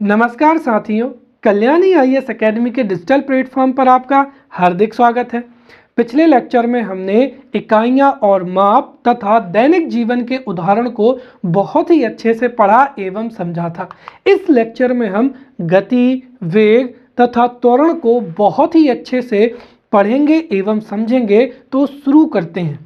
नमस्कार साथियों, Kalyani IAS academy के डिजिटल प्लेटफॉर्म पर आपका हार्दिक स्वागत है। पिछले लेक्चर में हमने इकाइयां और माप तथा दैनिक जीवन के उदाहरण को बहुत ही अच्छे से पढ़ा एवं समझा था। इस लेक्चर में हम गति, वेग तथा त्वरण को बहुत ही अच्छे से पढ़ेंगे एवं समझेंगे। तो शुरू करते हैं।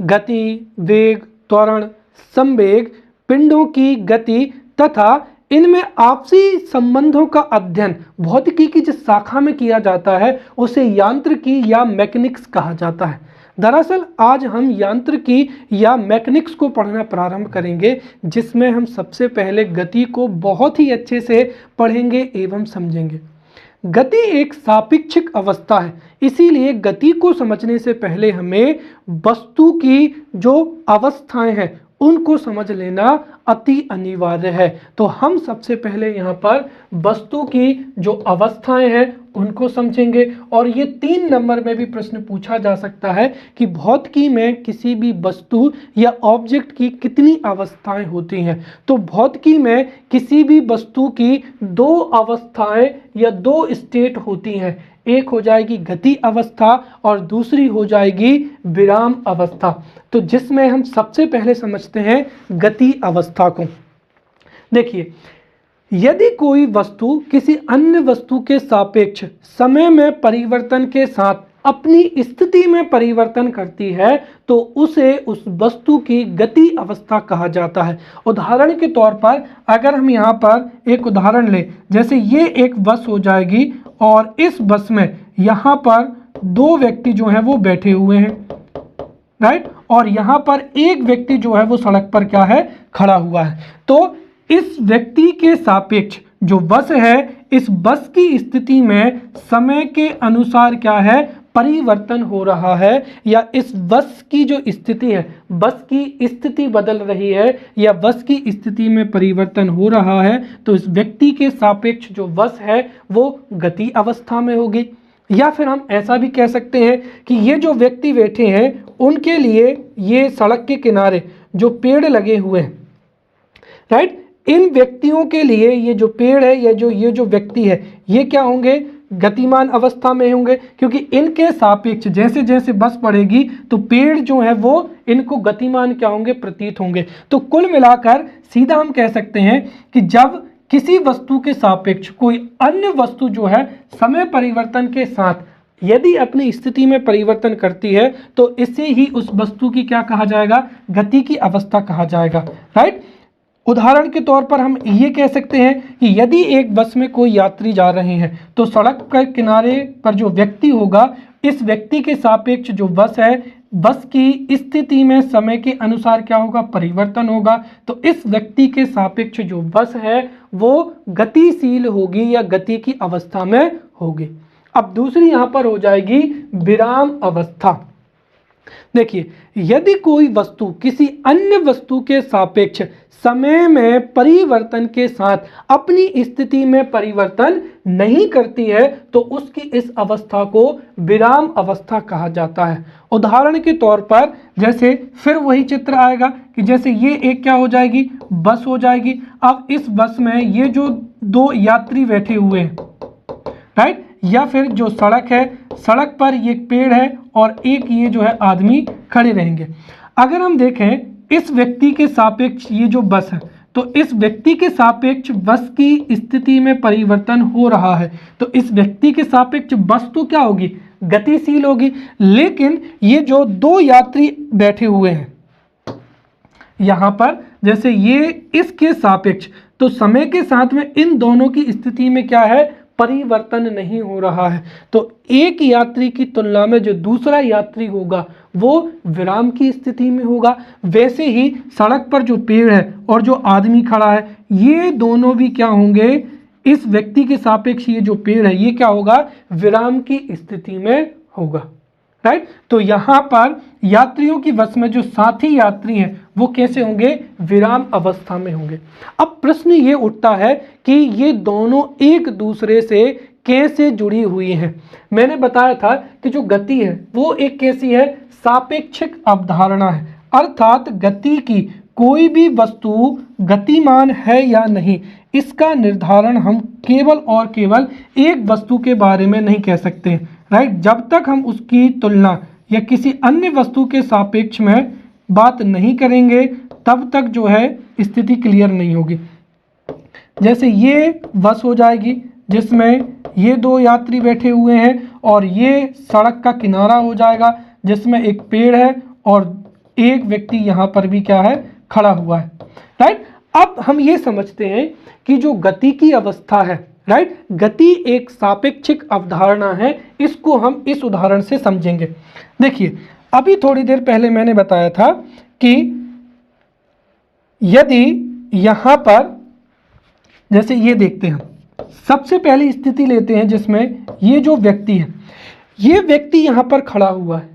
गति, वेग, त्वरण, संवेग पिंडों की गति तथा इनमें आपसी संबंधों का अध्ययन भौतिकी की जिस शाखा में किया जाता है उसे यांत्रिकी या मैकेनिक्स कहा जाता है। दरअसल आज हम यांत्रिकी या मैकेनिक्स को पढ़ना प्रारंभ करेंगे, जिसमें हम सबसे पहले गति को बहुत ही अच्छे से पढ़ेंगे एवं समझेंगे। गति एक सापेक्षिक अवस्था है, इसीलिए गति को समझने से पहले हमें वस्तु की जो अवस्थाएं हैं उनको समझ लेना अति अनिवार्य है। तो हम सबसे पहले यहाँ पर वस्तु की जो अवस्थाएं हैं उनको समझेंगे। और ये 3 नंबर में भी प्रश्न पूछा जा सकता है कि भौतिकी में किसी भी वस्तु या ऑब्जेक्ट की कितनी अवस्थाएं होती हैं। तो भौतिकी में किसी भी वस्तु की 2 अवस्थाएं या 2 स्टेट होती हैं। एक हो जाएगी गति अवस्था और दूसरी हो जाएगी विराम अवस्था। तो जिसमें हम सबसे पहले समझते हैं गति अवस्था को। देखिए, यदि कोई वस्तु किसी अन्य वस्तु के सापेक्ष समय में परिवर्तन के साथ अपनी स्थिति में परिवर्तन करती है तो उसे उस वस्तु की गति अवस्था कहा जाता है। उदाहरण के तौर पर अगर हम यहाँ पर एक उदाहरण लें, जैसे ये एक बस हो जाएगी और इस बस में यहाँ पर 2 व्यक्ति जो हैं वो बैठे हुए हैं, राइट, और यहाँ पर एक व्यक्ति जो है वो सड़क पर क्या है, खड़ा हुआ है। तो इस व्यक्ति के सापेक्ष जो बस है, इस बस की स्थिति में समय के अनुसार क्या है, परिवर्तन हो रहा है, या इस बस की जो स्थिति है, बस की स्थिति बदल रही है या बस की स्थिति में परिवर्तन हो रहा है। तो इस व्यक्ति के सापेक्ष जो बस है वो गति अवस्था में होगी। या फिर हम ऐसा भी कह सकते हैं कि ये जो व्यक्ति बैठे हैं उनके लिए ये सड़क के किनारे जो पेड़ लगे हुए हैं, राइट, इन व्यक्तियों के लिए ये जो पेड़ है या ये जो व्यक्ति है ये क्या होंगे, गतिमान अवस्था में होंगे, क्योंकि इनके सापेक्ष जैसे जैसे बस बढ़ेगी तो पेड़ जो है वो इनको गतिमान क्या होंगे, प्रतीत होंगे। तो कुल मिलाकर सीधा हम कह सकते हैं कि जब किसी वस्तु के सापेक्ष कोई अन्य वस्तु जो है समय परिवर्तन के साथ यदि अपनी स्थिति में परिवर्तन करती है तो इसे ही उस वस्तु की क्या कहा जाएगा, गति की अवस्था कहा जाएगा, राइट। उदाहरण के तौर पर हम ये कह सकते हैं कि यदि एक बस में कोई यात्री जा रहे हैं तो सड़क के किनारे पर जो व्यक्ति होगा, इस व्यक्ति के सापेक्ष जो बस है, बस की स्थिति में समय के अनुसार क्या होगा, परिवर्तन होगा। तो इस व्यक्ति के सापेक्ष जो बस है वो गतिशील होगी या गति की अवस्था में होगी। अब दूसरी यहाँ पर हो जाएगी विराम अवस्था। देखिए, यदि कोई वस्तु किसी अन्य वस्तु के सापेक्ष समय में परिवर्तन के साथ अपनी स्थिति में परिवर्तन नहीं करती है तो उसकी इस अवस्था को विराम अवस्था कहा जाता है। उदाहरण के तौर पर जैसे फिर वही चित्र आएगा कि जैसे ये एक क्या हो जाएगी, बस हो जाएगी। अब इस बस में ये जो 2 यात्री बैठे हुए हैं, राइट, या फिर जो सड़क है, सड़क पर ये पेड़ है और एक ये जो है आदमी खड़े रहेंगे। अगर हम देखें इस व्यक्ति के सापेक्ष ये जो बस है, तो इस व्यक्ति के सापेक्ष बस की स्थिति में परिवर्तन हो रहा है, तो इस व्यक्ति के सापेक्ष बस तो क्या होगी, गतिशील होगी। लेकिन ये जो 2 यात्री बैठे हुए हैं यहाँ पर, जैसे ये इसके सापेक्ष, तो समय के साथ में इन दोनों की स्थिति में क्या है, परिवर्तन नहीं हो रहा है। तो एक यात्री की तुलना में जो दूसरा यात्री होगा वो विराम की स्थिति में होगा। वैसे ही सड़क पर जो पेड़ है और जो आदमी खड़ा है, ये दोनों भी क्या होंगे, इस व्यक्ति के सापेक्ष ये जो पेड़ है ये क्या होगा, विराम की स्थिति में होगा, राइट। तो यहाँ पर यात्रियों की बस में जो साथी यात्री हैं वो कैसे होंगे, विराम अवस्था में होंगे। अब प्रश्न ये उठता है कि ये दोनों एक दूसरे से कैसे जुड़ी हुई हैं। मैंने बताया था कि जो गति है वो एक कैसी है, सापेक्षिक अवधारणा है, अर्थात गति की कोई भी वस्तु गतिमान है या नहीं, इसका निर्धारण हम केवल और केवल एक वस्तु के बारे में नहीं कह सकते, राइट। जब तक हम उसकी तुलना या किसी अन्य वस्तु के सापेक्ष में बात नहीं करेंगे तब तक जो है स्थिति क्लियर नहीं होगी। जैसे ये बस हो जाएगी जिसमें ये दो यात्री बैठे हुए हैं और ये सड़क का किनारा हो जाएगा जिसमें एक पेड़ है और एक व्यक्ति यहाँ पर भी क्या है, खड़ा हुआ है, राइट। अब हम ये समझते हैं कि जो गति की अवस्था है, राइट, गति एक सापेक्षिक अवधारणा है। इसको हम इस उदाहरण से समझेंगे। देखिए, अभी थोड़ी देर पहले मैंने बताया था कि यदि यहाँ पर जैसे ये देखते हैं, सबसे पहली स्थिति लेते हैं जिसमें ये जो व्यक्ति है, ये व्यक्ति यहाँ पर खड़ा हुआ है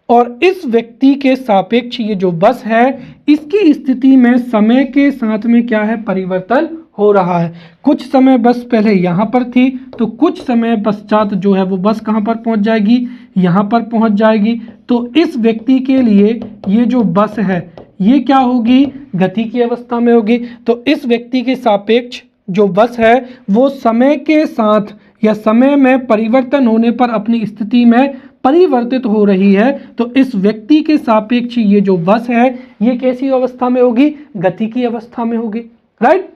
और इस व्यक्ति के सापेक्ष ये जो बस है इसकी स्थिति में समय के साथ में क्या है, परिवर्तन हो रहा है। कुछ समय बस पहले यहाँ पर थी तो कुछ समय पश्चात जो है वो बस कहाँ पर पहुँच जाएगी, यहाँ पर पहुँच जाएगी। तो इस व्यक्ति के लिए ये जो बस है ये क्या होगी, गति की अवस्था में होगी। तो इस व्यक्ति के सापेक्ष जो बस है वो समय के साथ या समय में परिवर्तन होने पर अपनी स्थिति में परिवर्तित हो रही है। तो इस व्यक्ति के सापेक्ष ये जो बस है ये कैसी अवस्था में होगी, गति की अवस्था में होगी, राइट।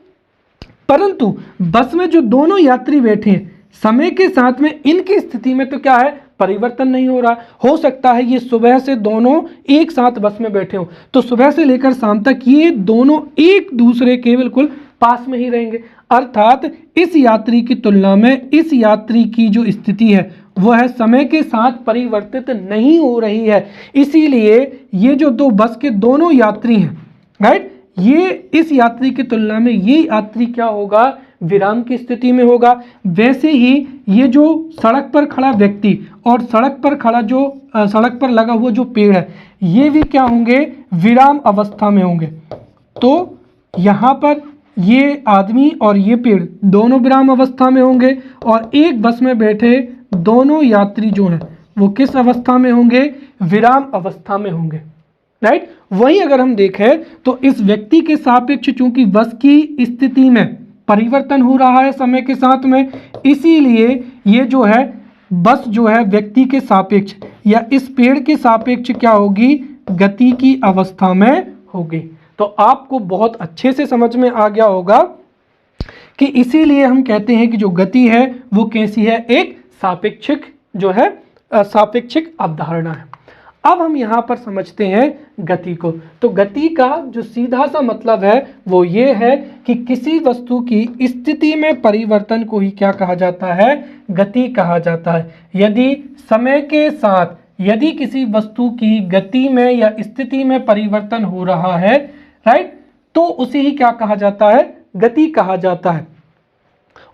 परंतु बस में जो दोनों यात्री बैठे हैं समय के साथ में इनकी स्थिति में तो क्या है, परिवर्तन नहीं हो रहा। हो सकता है ये सुबह से दोनों एक साथ बस में बैठे हो तो सुबह से लेकर शाम तक ये दोनों एक दूसरे के बिल्कुल पास में ही रहेंगे, अर्थात इस यात्री की तुलना में इस यात्री की जो स्थिति है वो है समय के साथ परिवर्तित नहीं हो रही है। इसीलिए ये जो दो बस के दोनों यात्री हैं, राइट, ये इस यात्री की तुलना में ये यात्री क्या होगा, विराम की स्थिति में होगा। वैसे ही ये जो सड़क पर खड़ा व्यक्ति और सड़क पर खड़ा जो सड़क पर लगा हुआ जो पेड़ है ये भी क्या होंगे, विराम अवस्था में होंगे। तो यहाँ पर ये आदमी और ये पेड़ दोनों विराम अवस्था में होंगे और एक बस में बैठे दोनों यात्री जो हैं वो किस अवस्था में होंगे, विराम अवस्था में होंगे, राइट। वहीं अगर हम देखें तो इस व्यक्ति के सापेक्ष चूंकि बस की स्थिति में परिवर्तन हो रहा है समय के साथ में, इसीलिए ये जो है बस जो है व्यक्ति के सापेक्ष या इस पेड़ के सापेक्ष क्या होगी, गति की अवस्था में होगी। तो आपको बहुत अच्छे से समझ में आ गया होगा कि इसीलिए हम कहते हैं कि जो गति है वो कैसी है, एक सापेक्षिक जो है सापेक्षिक अवधारणा है। अब हम यहाँ पर समझते हैं गति को। तो गति का जो सीधा सा मतलब है वो ये है कि किसी वस्तु की स्थिति में परिवर्तन को ही क्या कहा जाता है, गति कहा जाता है। यदि समय के साथ यदि किसी वस्तु की गति में या स्थिति में परिवर्तन हो रहा है, राइट, तो उसे ही क्या कहा जाता है, गति कहा जाता है।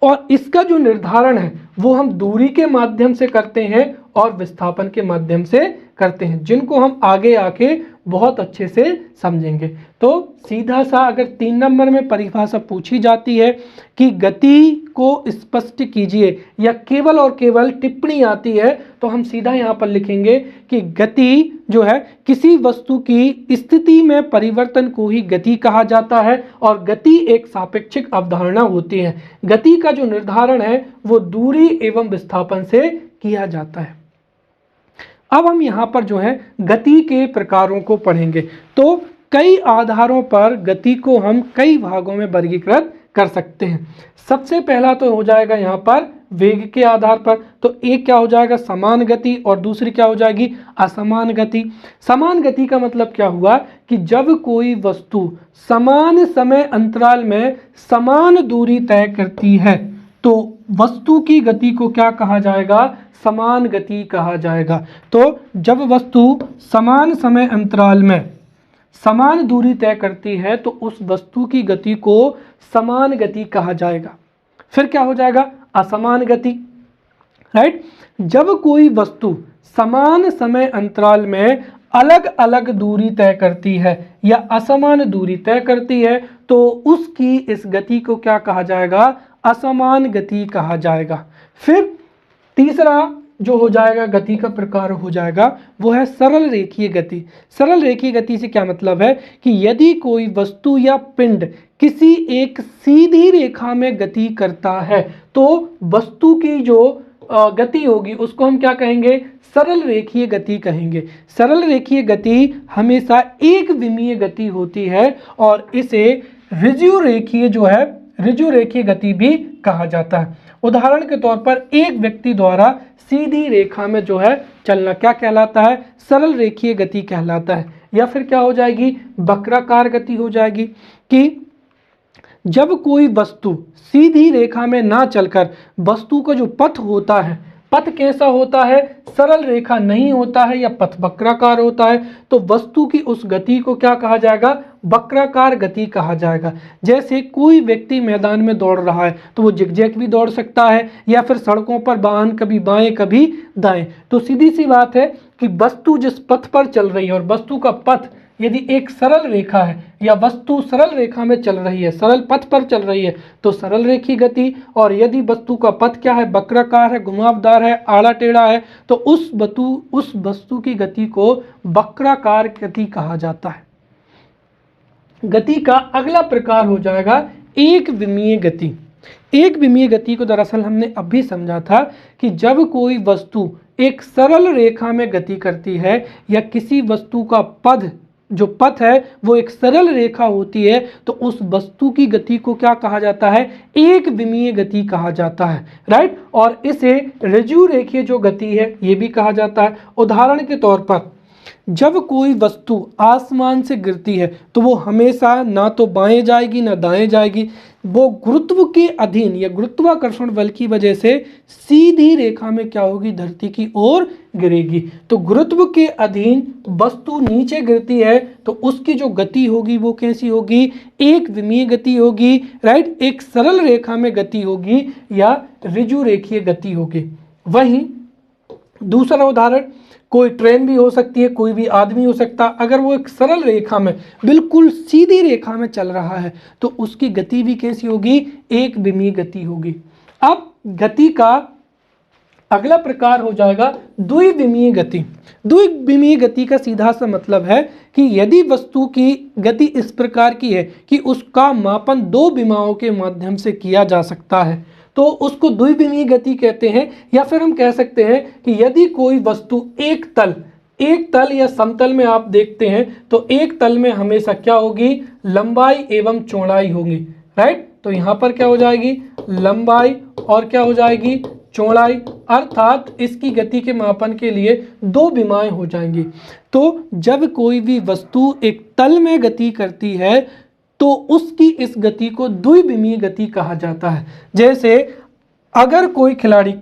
और इसका जो निर्धारण है वो हम दूरी के माध्यम से करते हैं और विस्थापन के माध्यम से करते हैं, जिनको हम आगे आके बहुत अच्छे से समझेंगे। तो सीधा सा अगर 3 नंबर में परिभाषा पूछी जाती है कि गति को स्पष्ट कीजिए या केवल और केवल टिप्पणी आती है तो हम सीधा यहाँ पर लिखेंगे कि गति जो है किसी वस्तु की स्थिति में परिवर्तन को ही गति कहा जाता है और गति एक सापेक्षिक अवधारणा होती है। गति का जो निर्धारण है वो दूरी एवं विस्थापन से किया जाता है। अब हम यहाँ पर जो है गति के प्रकारों को पढ़ेंगे। तो कई आधारों पर गति को हम कई भागों में वर्गीकृत कर सकते हैं। सबसे पहला तो हो जाएगा यहाँ पर वेग के आधार पर। तो एक क्या हो जाएगा, समान गति, और दूसरी क्या हो जाएगी, असमान गति। समान गति का मतलब क्या हुआ कि जब कोई वस्तु समान समय अंतराल में समान दूरी तय करती है तो वस्तु की गति को क्या कहा जाएगा, समान गति कहा जाएगा। तो जब वस्तु समान समय अंतराल में समान दूरी तय करती है तो उस वस्तु की गति को समान गति कहा जाएगा। फिर क्या हो जाएगा, असमान गति, राइट। जब कोई वस्तु समान समय अंतराल में अलग अलग दूरी तय करती है या असमान दूरी तय करती है तो उसकी इस गति को क्या कहा जाएगा, असमान गति कहा जाएगा। फिर तीसरा जो हो जाएगा गति का प्रकार हो जाएगा वो है सरल रेखीय गति। सरल रेखीय गति से क्या मतलब है कि यदि कोई वस्तु या पिंड किसी एक सीधी रेखा में गति करता है तो वस्तु की जो गति होगी उसको हम क्या कहेंगे, सरल रेखीय गति कहेंगे। सरल रेखीय गति हमेशा एक विमीय गति होती है और इसे ऋजु रेखीय जो है ऋजु रेखीय गति भी कहा जाता है। उदाहरण के तौर पर एक व्यक्ति द्वारा सीधी रेखा में जो है चलना क्या कहलाता है, सरल रेखीय गति कहलाता है। या फिर क्या हो जाएगी, वक्राकार गति हो जाएगी कि जब कोई वस्तु सीधी रेखा में ना चलकर वस्तु का जो पथ होता है, पथ कैसा होता है, सरल रेखा नहीं होता है या पथ वक्राकार होता है, तो वस्तु की उस गति को क्या कहा जाएगा, वक्राकार गति कहा जाएगा। जैसे कोई व्यक्ति मैदान में दौड़ रहा है तो वो जिगजैग भी दौड़ सकता है या फिर सड़कों पर वाहन कभी बाएं कभी दाएं। तो सीधी सी बात है कि वस्तु जिस पथ पर चल रही है और वस्तु का पथ यदि एक सरल रेखा है या वस्तु सरल रेखा में चल रही है, सरल पथ पर चल रही है तो सरल रेखीय गति, और यदि वस्तु का पथ क्या है, वक्राकार है, घुमावदार है, आड़ा टेढ़ा है, तो उस वस्तु की गति को वक्राकार गति कहा जाता है। गति का अगला प्रकार हो जाएगा एक विमीय गति। एक विमीय गति को दरअसल हमने अभी समझा था कि जब कोई वस्तु एक सरल रेखा में गति करती है या किसी वस्तु का जो पथ है वो एक सरल रेखा होती है तो उस वस्तु की गति को क्या कहा जाता है, एक विमीय गति कहा जाता है, राइट। और इसे ऋजु रेखीय जो गति है ये भी कहा जाता है। उदाहरण के तौर पर जब कोई वस्तु आसमान से गिरती है तो वो हमेशा ना तो बाएं जाएगी ना दाएं जाएगी, वो गुरुत्व के अधीन या गुरुत्वाकर्षण बल की वजह से सीधी रेखा में क्या होगी, धरती की ओर गिरेगी। तो गुरुत्व के अधीन वस्तु नीचे गिरती है तो उसकी जो गति होगी वो कैसी होगी, एक विमीय गति होगी, राइट। एक सरल रेखा में गति होगी या ऋजु रेखीय गति होगी। वहीं दूसरा उदाहरण, कोई ट्रेन भी हो सकती है, कोई भी आदमी हो सकता है, अगर वो एक सरल रेखा में बिल्कुल सीधी रेखा में चल रहा है तो उसकी गति भी कैसी होगी, एक विमीय गति होगी। अब गति का अगला प्रकार हो जाएगा द्विविमीय गति। द्विविमीय गति का सीधा सा मतलब है कि यदि वस्तु की गति इस प्रकार की है कि उसका मापन दो विमाओं के माध्यम से किया जा सकता है तो उसको द्विविमीय गति कहते हैं। या फिर हम कह सकते हैं कि यदि कोई वस्तु एक तल या समतल में आप देखते हैं तो एक तल में हमेशा क्या होगी, लंबाई एवं चौड़ाई होगी, राइट। तो यहाँ पर क्या हो जाएगी, लंबाई और क्या हो जाएगी, चौड़ाई, अर्थात इसकी गति के मापन के लिए दो विमाएं हो जाएंगी। तो जब कोई भी वस्तु एक तल में गति करती है तो उसकी इस गति को द्विविमीय गति कहा जाता है। जैसे अगर कोई खिलाड़ी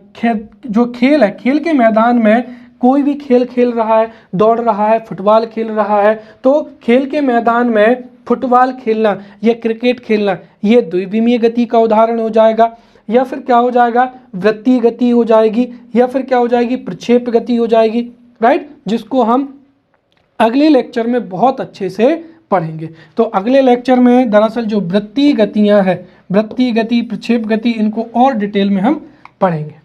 जो खेल है, खेल के मैदान में कोई भी खेल खेल रहा है, दौड़ रहा है, फुटबॉल खेल रहा है, तो खेल के मैदान में फुटबॉल खेलना या क्रिकेट खेलना ये द्विविमीय गति का उदाहरण हो जाएगा। या फिर क्या हो जाएगा, वृत्तीय गति हो जाएगी, या फिर क्या हो जाएगी, प्रक्षेप गति हो जाएगी, राइट, जिसको हम अगले लेक्चर में बहुत अच्छे से पढ़ेंगे। तो अगले लेक्चर में दरअसल जो वृत्तीय गतियां हैं, वृत्तीय गति, प्रक्षेप गति, इनको और डिटेल में हम पढ़ेंगे।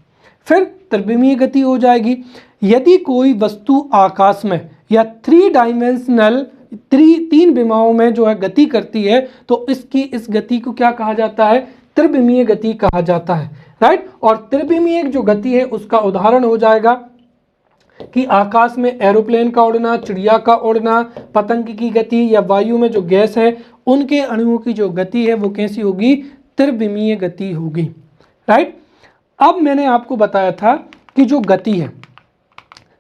फिर त्रिविमीय गति हो जाएगी। यदि कोई वस्तु आकाश में या तीन विमाओं में जो है गति करती है तो इस गति को क्या कहा जाता है, त्रिविमीय गति कहा जाता है, राइट। और त्रिविमीय जो गति है उसका उदाहरण हो जाएगा कि आकाश में एरोप्लेन का उड़ना, चिड़िया का उड़ना, पतंग की गति या वायु में जो गैस है उनके अणुओं की जो गति है वो कैसी होगी, त्रिविमीय गति होगी, राइट। अब मैंने आपको बताया था कि जो गति है,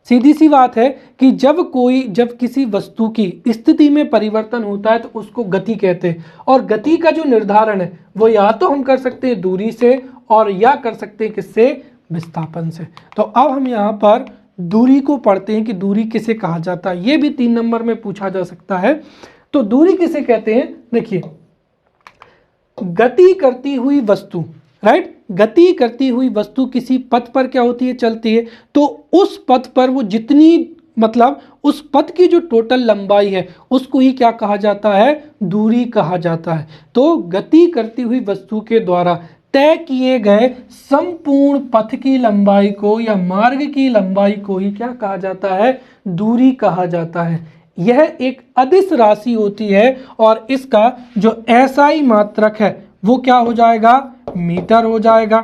सीधी सी बात है कि जब किसी वस्तु की स्थिति में परिवर्तन होता है तो उसको गति कहते हैं। और गति का जो निर्धारण है वो या तो हम कर सकते हैं दूरी से और या कर सकते हैं किससे, विस्थापन से। तो अब हम यहाँ पर दूरी को पढ़ते हैं कि दूरी किसे कहा जाता है, ये भी 3 नंबर में पूछा जा सकता है। तो दूरी किसे कहते हैं, देखिए, गति करती हुई वस्तु, राइट, गति करती हुई वस्तु किसी पथ पर क्या होती है, चलती है, तो उस पथ पर वो जितनी मतलब उस पथ की जो टोटल लंबाई है उसको ही क्या कहा जाता है, दूरी कहा जाता है। तो गति करती हुई वस्तु के द्वारा तय किए गए संपूर्ण पथ की लंबाई को या मार्ग की लंबाई को ही क्या कहा जाता है? दूरी कहा जाता है। यह एक अदिश राशि होती है और इसका जो एसआई मात्रक है वो क्या हो जाएगा? मीटर हो जाएगा,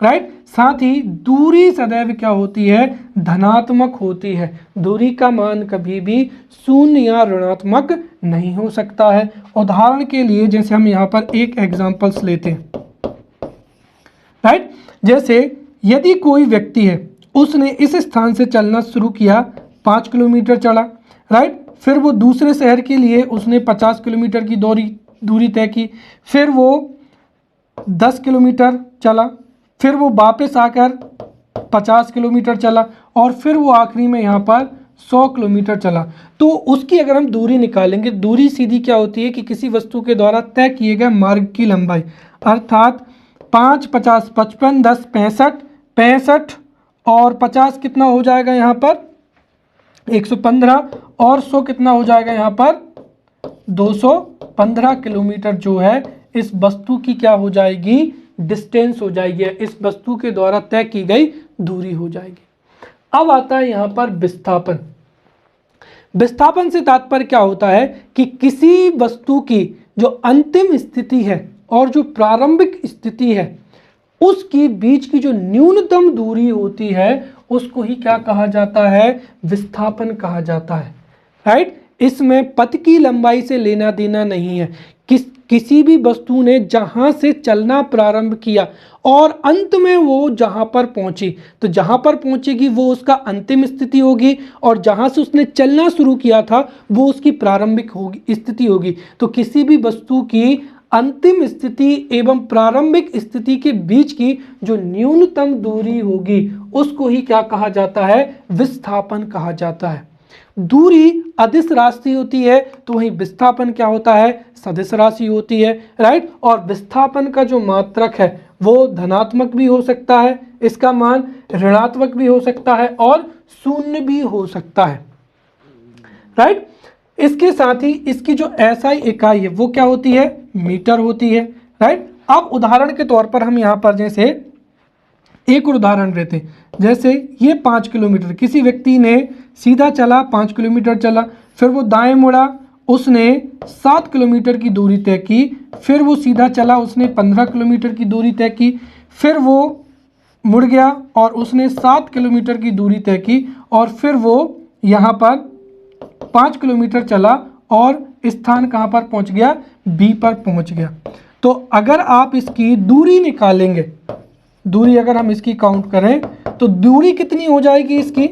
राइट। साथ ही दूरी सदैव क्या होती है? धनात्मक होती है। दूरी का मान कभी भी शून्य या ऋणात्मक नहीं हो सकता है। उदाहरण के लिए जैसे हम यहाँ पर एक एग्जांपल्स लेते हैं, राइट। जैसे यदि कोई व्यक्ति है, उसने इस स्थान से चलना शुरू किया, 5 किलोमीटर चला, राइट। फिर वो दूसरे शहर के लिए उसने 50 किलोमीटर की दूरी तय की, फिर वो 10 किलोमीटर चला, फिर वो वापस आकर 50 किलोमीटर चला और फिर वो आखिरी में यहाँ पर 100 किलोमीटर चला। तो उसकी अगर हम दूरी निकालेंगे, दूरी सीधी क्या होती है कि किसी वस्तु के द्वारा तय किए गए मार्ग की लंबाई, अर्थात 5, 50, 55, 10, 65, 65 और 50 कितना हो जाएगा यहाँ पर? 115 और 100 कितना हो जाएगा यहाँ पर? 215 किलोमीटर जो है इस वस्तु की क्या हो जाएगी? डिस्टेंस हो जाएगी, इस वस्तु के द्वारा तय की गई दूरी हो जाएगी। अब आता है यहाँ पर विस्थापन। विस्थापन से तात्पर्य क्या होता है कि किसी वस्तु की जो अंतिम स्थिति है और जो प्रारंभिक स्थिति है उसकी बीच की जो न्यूनतम दूरी होती है उसको ही क्या कहा जाता है? विस्थापन कहा जाता है, राइट। इसमें पथ की लंबाई से लेना देना नहीं है। किसी भी वस्तु ने जहां से चलना प्रारंभ किया और अंत में वो जहां पर पहुंची, तो जहां पर पहुंचेगी वो उसका अंतिम स्थिति होगी और जहां से उसने चलना शुरू किया था वो उसकी प्रारंभिक स्थिति होगी। तो किसी भी वस्तु की अंतिम स्थिति एवं प्रारंभिक स्थिति के बीच की जो न्यूनतम दूरी होगी उसको ही क्या कहा जाता है? विस्थापन कहा जाता है। दूरी अदिश राशि होती है तो वहीं विस्थापन क्या होता है? सदिश राशि होती है, राइट। और विस्थापन का जो मात्रक है वो धनात्मक भी हो सकता है, इसका मान ऋणात्मक भी हो सकता है और शून्य भी हो सकता है, राइट। इसके साथ ही इसकी जो एसआई इकाई है वो क्या होती है? मीटर होती है, राइट। अब उदाहरण के तौर पर हम यहाँ पर जैसे एक और उदाहरण लेते हैं, जैसे ये 5 किलोमीटर किसी व्यक्ति ने सीधा चला, 5 किलोमीटर चला, फिर वो दाएं मुड़ा, उसने 7 किलोमीटर की दूरी तय की, फिर वो सीधा चला, उसने 15 किलोमीटर की दूरी तय की, फिर वो मुड़ गया और उसने 7 किलोमीटर की दूरी तय की और फिर वो यहाँ पर 5 किलोमीटर चला और स्थान कहाँ पर पहुँच गया? बी पर पहुँच गया। तो अगर आप इसकी दूरी निकालेंगे, दूरी अगर हम इसकी काउंट करें तो दूरी कितनी हो जाएगी? इसकी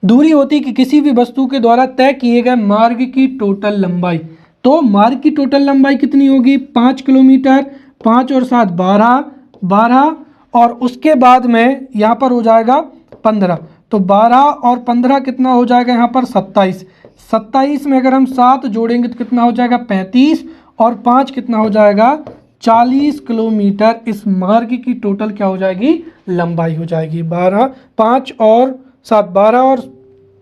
दूरी होती कि किसी भी वस्तु के द्वारा तय किए गए मार्ग की टोटल लंबाई। तो मार्ग की टोटल लंबाई कितनी होगी? 5 किलोमीटर, 5 और 7 12, 12 और उसके बाद में यहाँ पर हो जाएगा 15। तो 12 और 15 कितना हो जाएगा यहाँ पर? 27। 27 में अगर हम 7 जोड़ेंगे तो कितना हो जाएगा? 35 और 5 कितना हो जाएगा? 40 किलोमीटर इस मार्ग की टोटल क्या हो जाएगी? लंबाई हो जाएगी। 12, 5 और 7, 12 और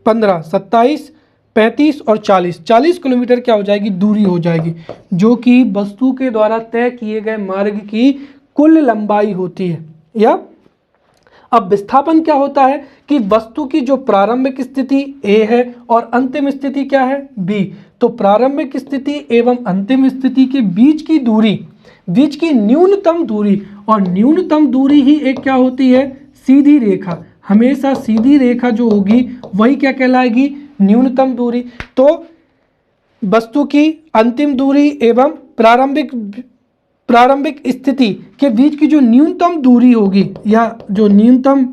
15, 27, 35 और 40 किलोमीटर क्या हो जाएगी? दूरी हो जाएगी, जो कि वस्तु के द्वारा तय किए गए मार्ग की कुल लंबाई होती है। या अब विस्थापन क्या होता है कि वस्तु की जो प्रारंभिक स्थिति ए है और अंतिम स्थिति क्या है? बी। तो प्रारंभिक स्थिति एवं अंतिम स्थिति के बीच की दूरी, बीच की न्यूनतम दूरी, और न्यूनतम दूरी ही एक क्या होती है? सीधी रेखा। हमेशा सीधी रेखा जो होगी वही क्या कहलाएगी? न्यूनतम दूरी। तो वस्तु की अंतिम दूरी एवं प्रारंभिक स्थिति के बीच की जो न्यूनतम दूरी होगी या जो न्यूनतम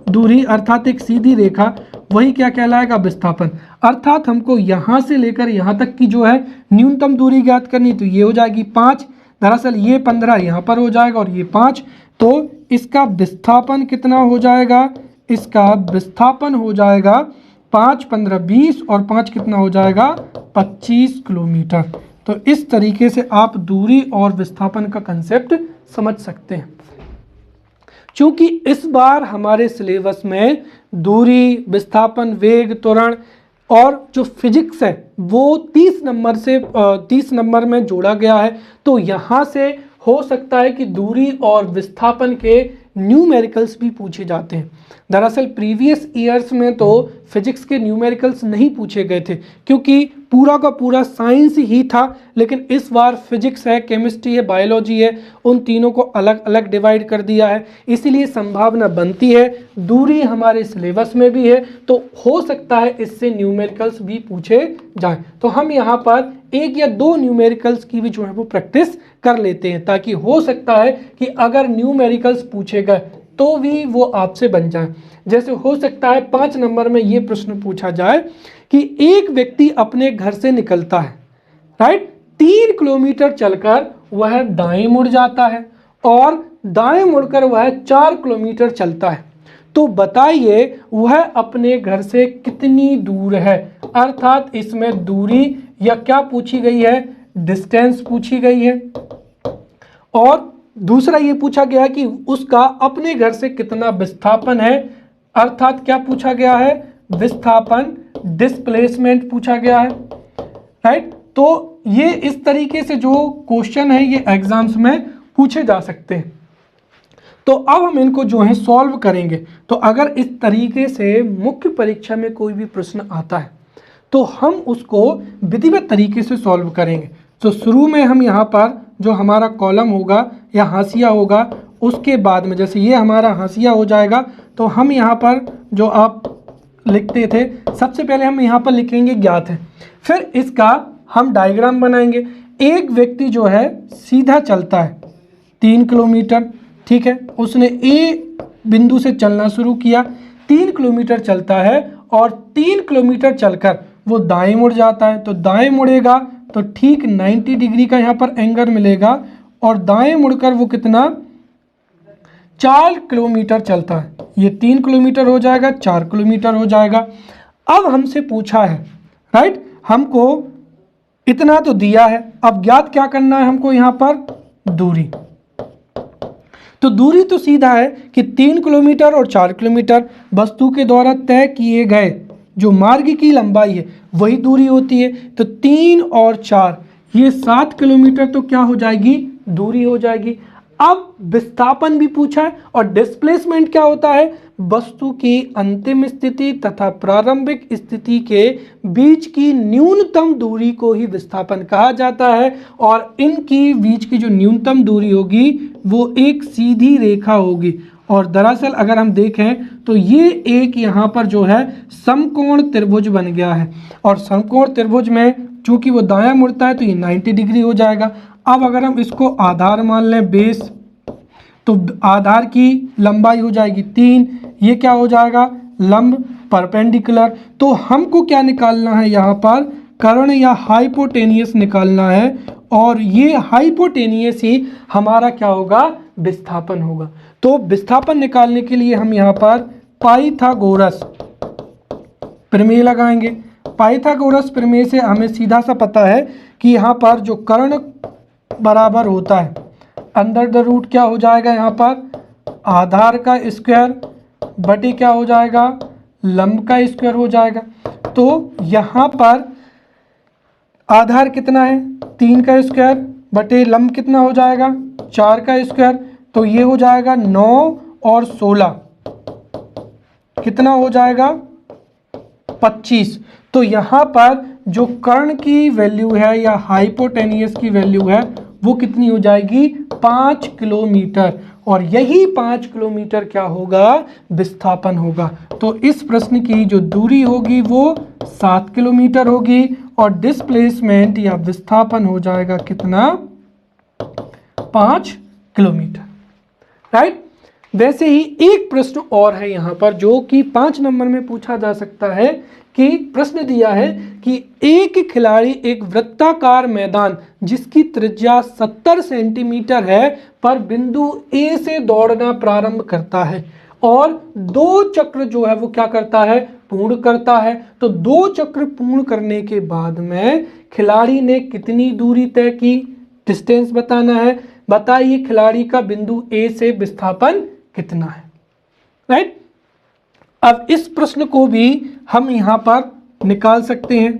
दूरी अर्थात एक सीधी रेखा, वही क्या कहलाएगा? विस्थापन। अर्थात हमको यहाँ से लेकर यहाँ तक की जो है न्यूनतम दूरी ज्ञात करनी, तो ये हो जाएगी 5। दरअसल ये 15 यहाँ पर हो जाएगा और ये 5। तो इसका विस्थापन कितना हो जाएगा? इसका विस्थापन हो जाएगा 5, 15, 20 और 5 कितना हो जाएगा? 25 किलोमीटर। तो इस तरीके से आप दूरी और विस्थापन का कंसेप्ट समझ सकते हैं। क्योंकि इस बार हमारे सिलेबस में दूरी, विस्थापन, वेग, त्वरण और जो फिजिक्स है वो 30 नंबर में जोड़ा गया है। तो यहाँ से हो सकता है कि दूरी और विस्थापन के न्यूमेरिकल्स भी पूछे जाते हैं। दरअसल प्रीवियस ईयर्स में तो फिजिक्स के न्यूमेरिकल्स नहीं पूछे गए थे क्योंकि पूरा का पूरा साइंस ही था, लेकिन इस बार फिजिक्स है, केमिस्ट्री है, बायोलॉजी है, उन तीनों को अलग अलग डिवाइड कर दिया है। इसीलिए संभावना बनती है दूरी हमारे सिलेबस में भी है तो हो सकता है इससे न्यूमेरिकल्स भी पूछे जाएं। तो हम यहाँ पर एक या दो न्यूमेरिकल्स की भी जो है वो प्रैक्टिस कर लेते हैं ताकि हो सकता है कि अगर न्यूमेरिकल्स पूछे गए तो भी वो आपसे बन जाए। जैसे हो सकता है 5 नंबर में ये प्रश्न पूछा जाए कि एक व्यक्ति अपने घर से निकलता है, राइट, 3 किलोमीटर चलकर वह दाएं मुड़ जाता है और दाएं मुड़कर वह 4 किलोमीटर चलता है, तो बताइए वह अपने घर से कितनी दूर है। अर्थात इसमें दूरी या क्या पूछी गई है, डिस्टेंस पूछी गई है। और दूसरा ये पूछा गया कि उसका अपने घर से कितना विस्थापन है, अर्थात क्या पूछा गया है, विस्थापन, डिस्प्लेसमेंट पूछा गया है, राइट। तो ये इस तरीके से जो क्वेश्चन है ये एग्जाम्स में पूछे जा सकते हैं। तो अब हम इनको जो है सॉल्व करेंगे। तो अगर इस तरीके से मुख्य परीक्षा में कोई भी प्रश्न आता है तो हम उसको विधिवत तरीके से सॉल्व करेंगे। तो शुरू में हम यहाँ पर जो हमारा कॉलम होगा या हाशिया होगा, उसके बाद में जैसे ये हमारा हाशिया हो जाएगा तो हम यहाँ पर जो आप लिखते थे सबसे पहले हम यहाँ पर लिखेंगे ज्ञात है, फिर इसका हम डायग्राम बनाएंगे। एक व्यक्ति जो है सीधा चलता है 3 किलोमीटर, ठीक है, उसने ए बिंदु से चलना शुरू किया, 3 किलोमीटर चलता है और 3 किलोमीटर चलकर वो दाएं मुड़ जाता है। तो दाएं मुड़ेगा तो ठीक 90 डिग्री का यहाँ पर एंगल मिलेगा और दाएं मुड़कर वो कितना 4 किलोमीटर चलता है। ये 3 किलोमीटर हो जाएगा, 4 किलोमीटर हो जाएगा। अब हमसे पूछा है, राइट, हमको इतना तो दिया है, अब ज्ञात क्या करना है हमको यहाँ पर, दूरी। तो दूरी तो सीधा है कि 3 किलोमीटर और 4 किलोमीटर वस्तु के द्वारा तय किए गए जो मार्ग की लंबाई है वही दूरी होती है। तो 3 और 4 ये 7 किलोमीटर तो क्या हो जाएगी, दूरी हो जाएगी। अब विस्थापन भी पूछा है और डिस्प्लेसमेंट क्या होता है, वस्तु की अंतिम स्थिति तथा प्रारंभिक स्थिति के बीच की न्यूनतम दूरी को ही विस्थापन कहा जाता है। और इनकी बीच की जो न्यूनतम दूरी होगी वो एक सीधी रेखा होगी। और दरअसल अगर हम देखें तो ये एक यहाँ पर जो है समकोण त्रिभुज बन गया है और समकोण त्रिभुज में चूंकि वो दायां मुड़ता है तो ये 90 डिग्री हो जाएगा। अब अगर हम इसको आधार मान लें, बेस, तो आधार की लंबाई हो जाएगी 3, ये क्या हो जाएगा, लंब, परपेंडिकुलर। तो हमको क्या निकालना है यहाँ पर, कर्ण या हाइपोटेनियस निकालना है और ये हाइपोटेनियस ही हमारा क्या होगा, विस्थापन होगा। तो विस्थापन निकालने के लिए हम यहाँ पर पाइथागोरस प्रमेय लगाएंगे। पाइथागोरस प्रमेय से हमें सीधा सा पता है कि यहाँ पर जो कर्ण बराबर होता है अंडर द रूट क्या हो जाएगा, यहाँ पर आधार का स्क्वायर बटे क्या हो जाएगा, लंब का स्क्वायर हो जाएगा। तो यहाँ पर आधार कितना है, 3 का स्क्वायर बटे लंब कितना हो जाएगा, 4 का स्क्वायर। तो ये हो जाएगा 9 और 16 कितना हो जाएगा, 25। तो यहाँ पर जो कर्ण की वैल्यू है या हाइपोटेनियस की वैल्यू है वो कितनी हो जाएगी, 5 किलोमीटर। और यही 5 किलोमीटर क्या होगा, विस्थापन होगा। तो इस प्रश्न की जो दूरी होगी वो 7 किलोमीटर होगी और डिस्प्लेसमेंट या विस्थापन हो जाएगा कितना, 5 किलोमीटर, राइट। वैसे ही एक प्रश्न और है यहाँ पर जो कि 5 नंबर में पूछा जा सकता है कि प्रश्न दिया है कि एक खिलाड़ी एक वृत्ताकार मैदान जिसकी त्रिज्या 70 सेंटीमीटर है पर बिंदु ए से दौड़ना प्रारंभ करता है और 2 चक्र जो है वो क्या करता है, पूर्ण करता है। तो 2 चक्र पूर्ण करने के बाद में खिलाड़ी ने कितनी दूरी तय की, डिस्टेंस बताना है। बताइए खिलाड़ी का बिंदु ए से विस्थापन कितना है, राइट। अब इस प्रश्न को भी हम यहाँ पर निकाल सकते हैं।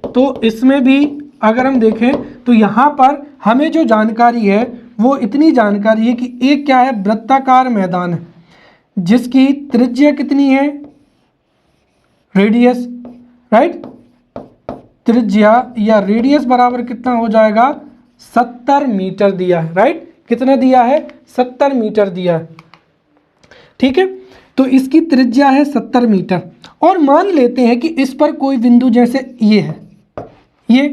तो इसमें भी अगर हम देखें तो यहाँ पर हमें जो जानकारी है वो इतनी जानकारी है कि एक क्या है, वृत्ताकार मैदान है जिसकी त्रिज्या कितनी है, रेडियस, राइट, त्रिज्या या रेडियस बराबर कितना हो जाएगा, 70 मीटर दिया है, राइट, कितना दिया है, 70 मीटर दिया है, ठीक है। तो इसकी त्रिज्या है 70 मीटर और मान लेते हैं कि इस पर कोई बिंदु जैसे ये है, ये,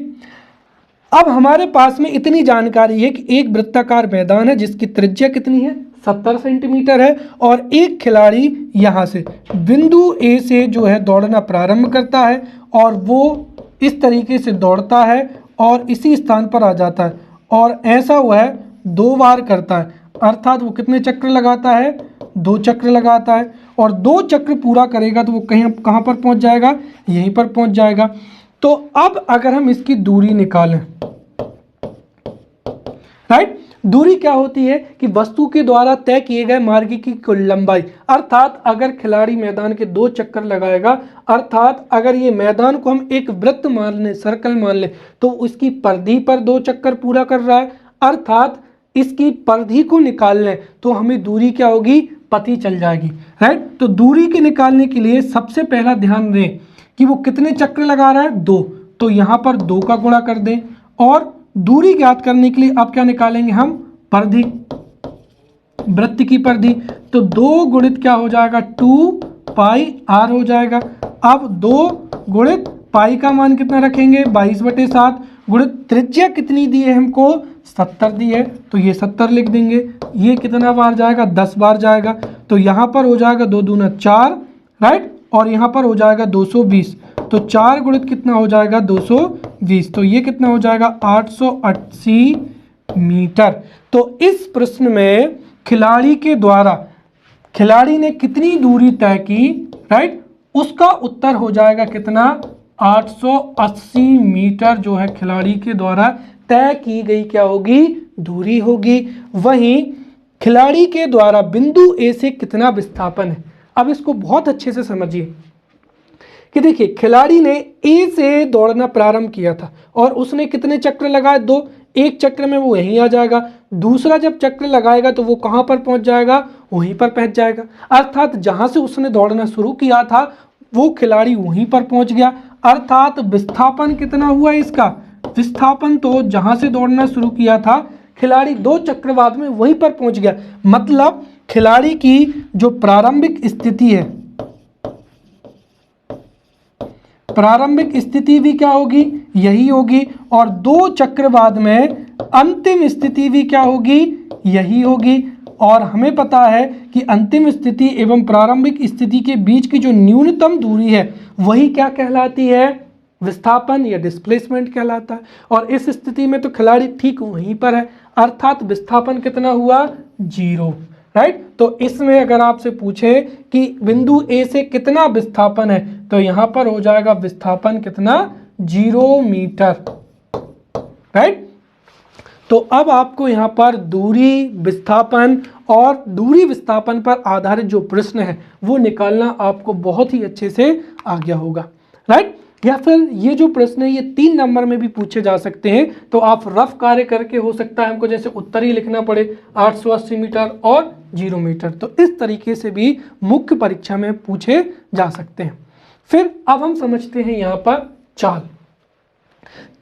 अब हमारे पास में इतनी जानकारी है कि एक वृत्ताकार मैदान है जिसकी त्रिज्या कितनी है, 70 सेंटीमीटर है और एक खिलाड़ी यहाँ से बिंदु ए से जो है दौड़ना प्रारंभ करता है और वो इस तरीके से दौड़ता है और इसी स्थान पर आ जाता है और ऐसा वह 2 बार करता है, अर्थात वो कितने चक्र लगाता है, 2 चक्र लगाता है और 2 चक्र पूरा करेगा तो वो कहाँ पर पहुँच जाएगा, यहीं पर पहुँच जाएगा। तो अब अगर हम इसकी दूरी निकालें, राइट, दूरी क्या होती है कि वस्तु के द्वारा तय किए गए मार्ग की कुल लंबाई, अर्थात अगर खिलाड़ी मैदान के 2 चक्कर लगाएगा, अर्थात अगर ये मैदान को हम एक वृत्त मान लें, सर्कल मान लें, तो उसकी परिधि पर 2 चक्कर पूरा कर रहा है, अर्थात इसकी परिधि को निकाल लें तो हमें दूरी क्या होगी, पता चल जाएगी, राइट। तो दूरी के निकालने के लिए सबसे पहला ध्यान दें कि वो कितने चक्र लगा रहा है, 2, तो यहाँ पर 2 का गुणा कर दें और दूरी ज्ञात करने के लिए अब क्या निकालेंगे हम, परिधि, वृत्त की परिधि, तो 2 गुणित क्या हो जाएगा, 2 पाई r हो जाएगा। अब 2 गुणित पाई का मान कितना रखेंगे, 22/7 गुणित त्रिज्या कितनी दी है हमको, 70 दी है, तो ये 70 लिख देंगे। ये कितना बार जाएगा, 10 बार जाएगा, तो यहाँ पर हो जाएगा 2 दूना 4, राइट, और यहाँ पर हो जाएगा 220, तो 4 गुणित कितना हो जाएगा, 220, तो ये कितना हो जाएगा, 880 मीटर। तो इस प्रश्न में खिलाड़ी ने कितनी दूरी तय की, राइट, उसका उत्तर हो जाएगा कितना, 880 मीटर जो है खिलाड़ी के द्वारा तय की गई क्या होगी, दूरी होगी। वहीं खिलाड़ी के द्वारा बिंदु ए से कितना विस्थापन है, अब इसको बहुत अच्छे से समझिए कि देखिए खिलाड़ी ने ए से दौड़ना प्रारंभ किया था और उसने कितने चक्र लगाए, 2, एक चक्र में वो यहीं आ जाएगा, दूसरा जब चक्र लगाएगा तो वो कहाँ पर पहुंच जाएगा, वहीं पर पहुंच जाएगा, अर्थात जहां से उसने दौड़ना शुरू किया था वो खिलाड़ी वहीं पर पहुंच गया, अर्थात विस्थापन कितना हुआ इसका, विस्थापन तो जहां से दौड़ना शुरू किया था खिलाड़ी 2 चक्र बाद में वहीं पर पहुंच गया, मतलब खिलाड़ी की जो प्रारंभिक स्थिति है, प्रारंभिक स्थिति भी क्या होगी, यही होगी, और 2 चक्र बाद में अंतिम स्थिति भी क्या होगी, यही होगी। और हमें पता है कि अंतिम स्थिति एवं प्रारंभिक स्थिति के बीच की जो न्यूनतम दूरी है वही क्या कहलाती है, विस्थापन या डिस्प्लेसमेंट कहलाता है। और इस स्थिति में तो खिलाड़ी ठीक वहीं पर है, अर्थात विस्थापन कितना हुआ, 0, राइट। तो इसमें अगर आपसे पूछे कि बिंदु ए से कितना विस्थापन है तो यहां पर हो जाएगा विस्थापन कितना, 0 मीटर, राइट। तो अब आपको यहां पर दूरी, विस्थापन और दूरी विस्थापन पर आधारित जो प्रश्न है वो निकालना आपको बहुत ही अच्छे से आ गया होगा, राइट। या फिर ये जो प्रश्न है ये 3 नंबर में भी पूछे जा सकते हैं, तो आप रफ कार्य करके हो सकता है हमको जैसे उत्तर ही लिखना पड़े 880 मीटर और 0 मीटर, तो इस तरीके से भी मुख्य परीक्षा में पूछे जा सकते हैं। फिर अब हम समझते हैं यहाँ पर चाल।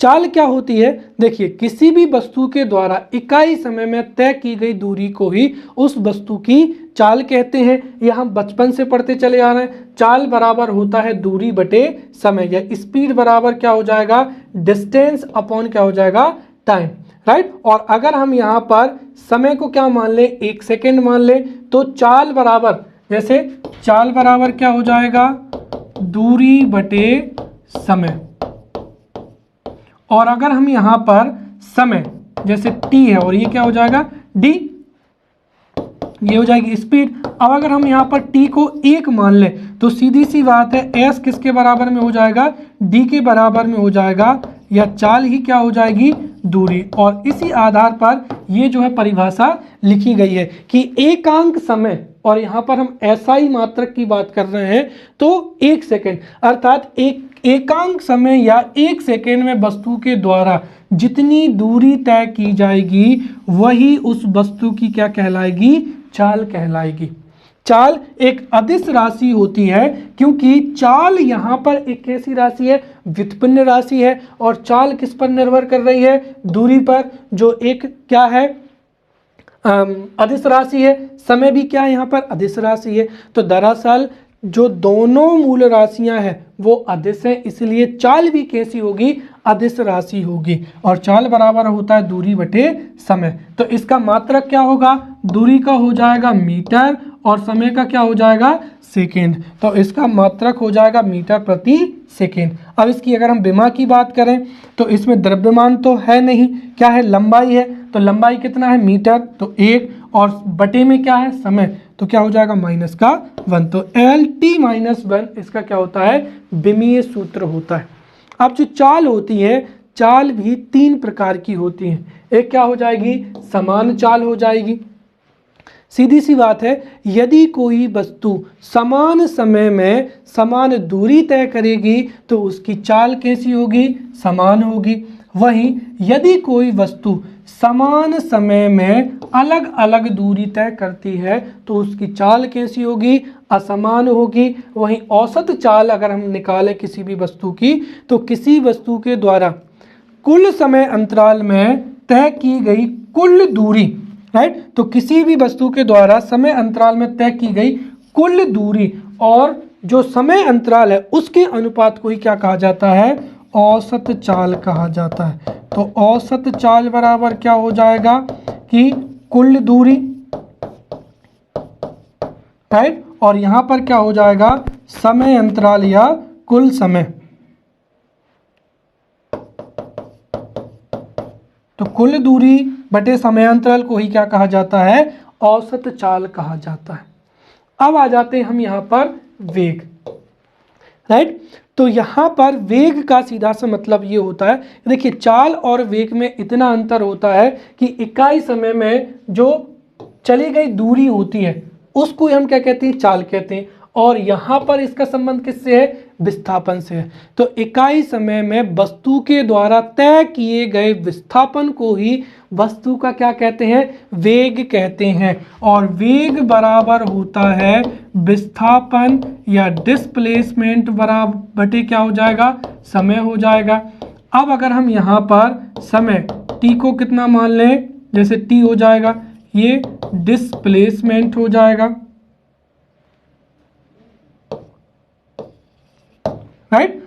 चाल क्या होती है, देखिए किसी भी वस्तु के द्वारा इकाई समय में तय की गई दूरी को ही उस वस्तु की चाल कहते हैं। यह हम बचपन से पढ़ते चले आ रहे हैं, चाल बराबर होता है दूरी बटे समय, या स्पीड बराबर क्या हो जाएगा, डिस्टेंस अपॉन क्या हो जाएगा, टाइम, राइट। और अगर हम यहाँ पर समय को क्या मान ले, 1 सेकेंड मान ले, तो चाल बराबर, जैसे चाल बराबर क्या हो जाएगा, दूरी बटे समय। और अगर हम यहाँ पर समय जैसे t है और ये क्या हो जाएगा d, ये हो जाएगी स्पीड। अब अगर हम यहाँ पर t को 1 मान ले तो सीधी सी बात है s किसके बराबर में हो जाएगा, d के बराबर में हो जाएगा, या चाल ही क्या हो जाएगी, दूरी। और इसी आधार पर ये जो है परिभाषा लिखी गई है कि एकांक समय और यहाँ पर हम SI मात्रक की बात कर रहे हैं तो 1 सेकेंड, अर्थात एकांक समय या 1 सेकेंड में वस्तु के द्वारा जितनी दूरी तय की जाएगी वही उस वस्तु की क्या कहलाएगी, चाल कहलाएगी। चाल एक अदिश राशि होती है, क्योंकि चाल यहाँ पर एक कैसी राशि है, व्युत्पन्न राशि है, और चाल किस पर निर्भर कर रही है, दूरी पर, जो एक क्या है, अदिश राशि है। समय भी क्या है यहाँ पर, अदिश राशि है। तो दरअसल जो दोनों मूल राशियां हैं वो अदिश है, इसलिए चाल भी कैसी होगी, अदिश राशि होगी। और चाल बराबर होता है दूरी बटे समय। तो इसका मात्रक क्या होगा, दूरी का हो जाएगा मीटर और समय का क्या हो जाएगा, सेकेंड। तो इसका मात्रक हो जाएगा मीटर प्रति सेकेंड। अब इसकी अगर हम विमा की बात करें तो इसमें द्रव्यमान तो है नहीं, क्या है, लंबाई है। तो लंबाई कितना है, मीटर, तो 1, और बटे में क्या है, समय, तो क्या हो जाएगा -1। तो LT-1 इसका क्या होता है, विमीय सूत्र होता है। अब जो चाल होती है, चाल भी 3 प्रकार की होती है। एक क्या हो जाएगी, समान चाल हो जाएगी। सीधी सी बात है, यदि कोई वस्तु समान समय में समान दूरी तय करेगी तो उसकी चाल कैसी होगी, समान होगी। वहीं यदि कोई वस्तु समान समय में अलग अलग दूरी तय करती है तो उसकी चाल कैसी होगी, असमान होगी। वहीं औसत चाल अगर हम निकालें किसी भी वस्तु की, तो किसी वस्तु के द्वारा कुल समय अंतराल में तय की गई कुल दूरी, राइट, तो किसी भी वस्तु के द्वारा समय अंतराल में तय की गई कुल दूरी और जो समय अंतराल है उसके अनुपात को ही क्या कहा जाता है, औसत चाल कहा जाता है। तो औसत चाल बराबर क्या हो जाएगा कि कुल दूरी, राइट, और यहां पर क्या हो जाएगा, समय अंतराल या कुल समय। तो कुल दूरी बटे समय अंतराल को ही क्या कहा जाता है, औसत चाल कहा जाता है। अब आ जाते हैं हम यहाँ पर वेग, राइट। तो यहाँ पर वेग का सीधा सा मतलब ये होता है, देखिए चाल और वेग में इतना अंतर होता है कि इकाई समय में जो चली गई दूरी होती है उसको हम क्या कहते हैं, चाल कहते हैं। और यहाँ पर इसका संबंध किससे है, विस्थापन से है। तो इकाई समय में वस्तु के द्वारा तय किए गए विस्थापन को ही वस्तु का क्या कहते हैं, वेग कहते हैं। और वेग बराबर होता है विस्थापन या डिस्प्लेसमेंट बराबर बटे क्या हो जाएगा, समय हो जाएगा। अब अगर हम यहाँ पर समय t को कितना मान लें, जैसे t हो जाएगा, ये डिस्प्लेसमेंट हो जाएगा, राइट।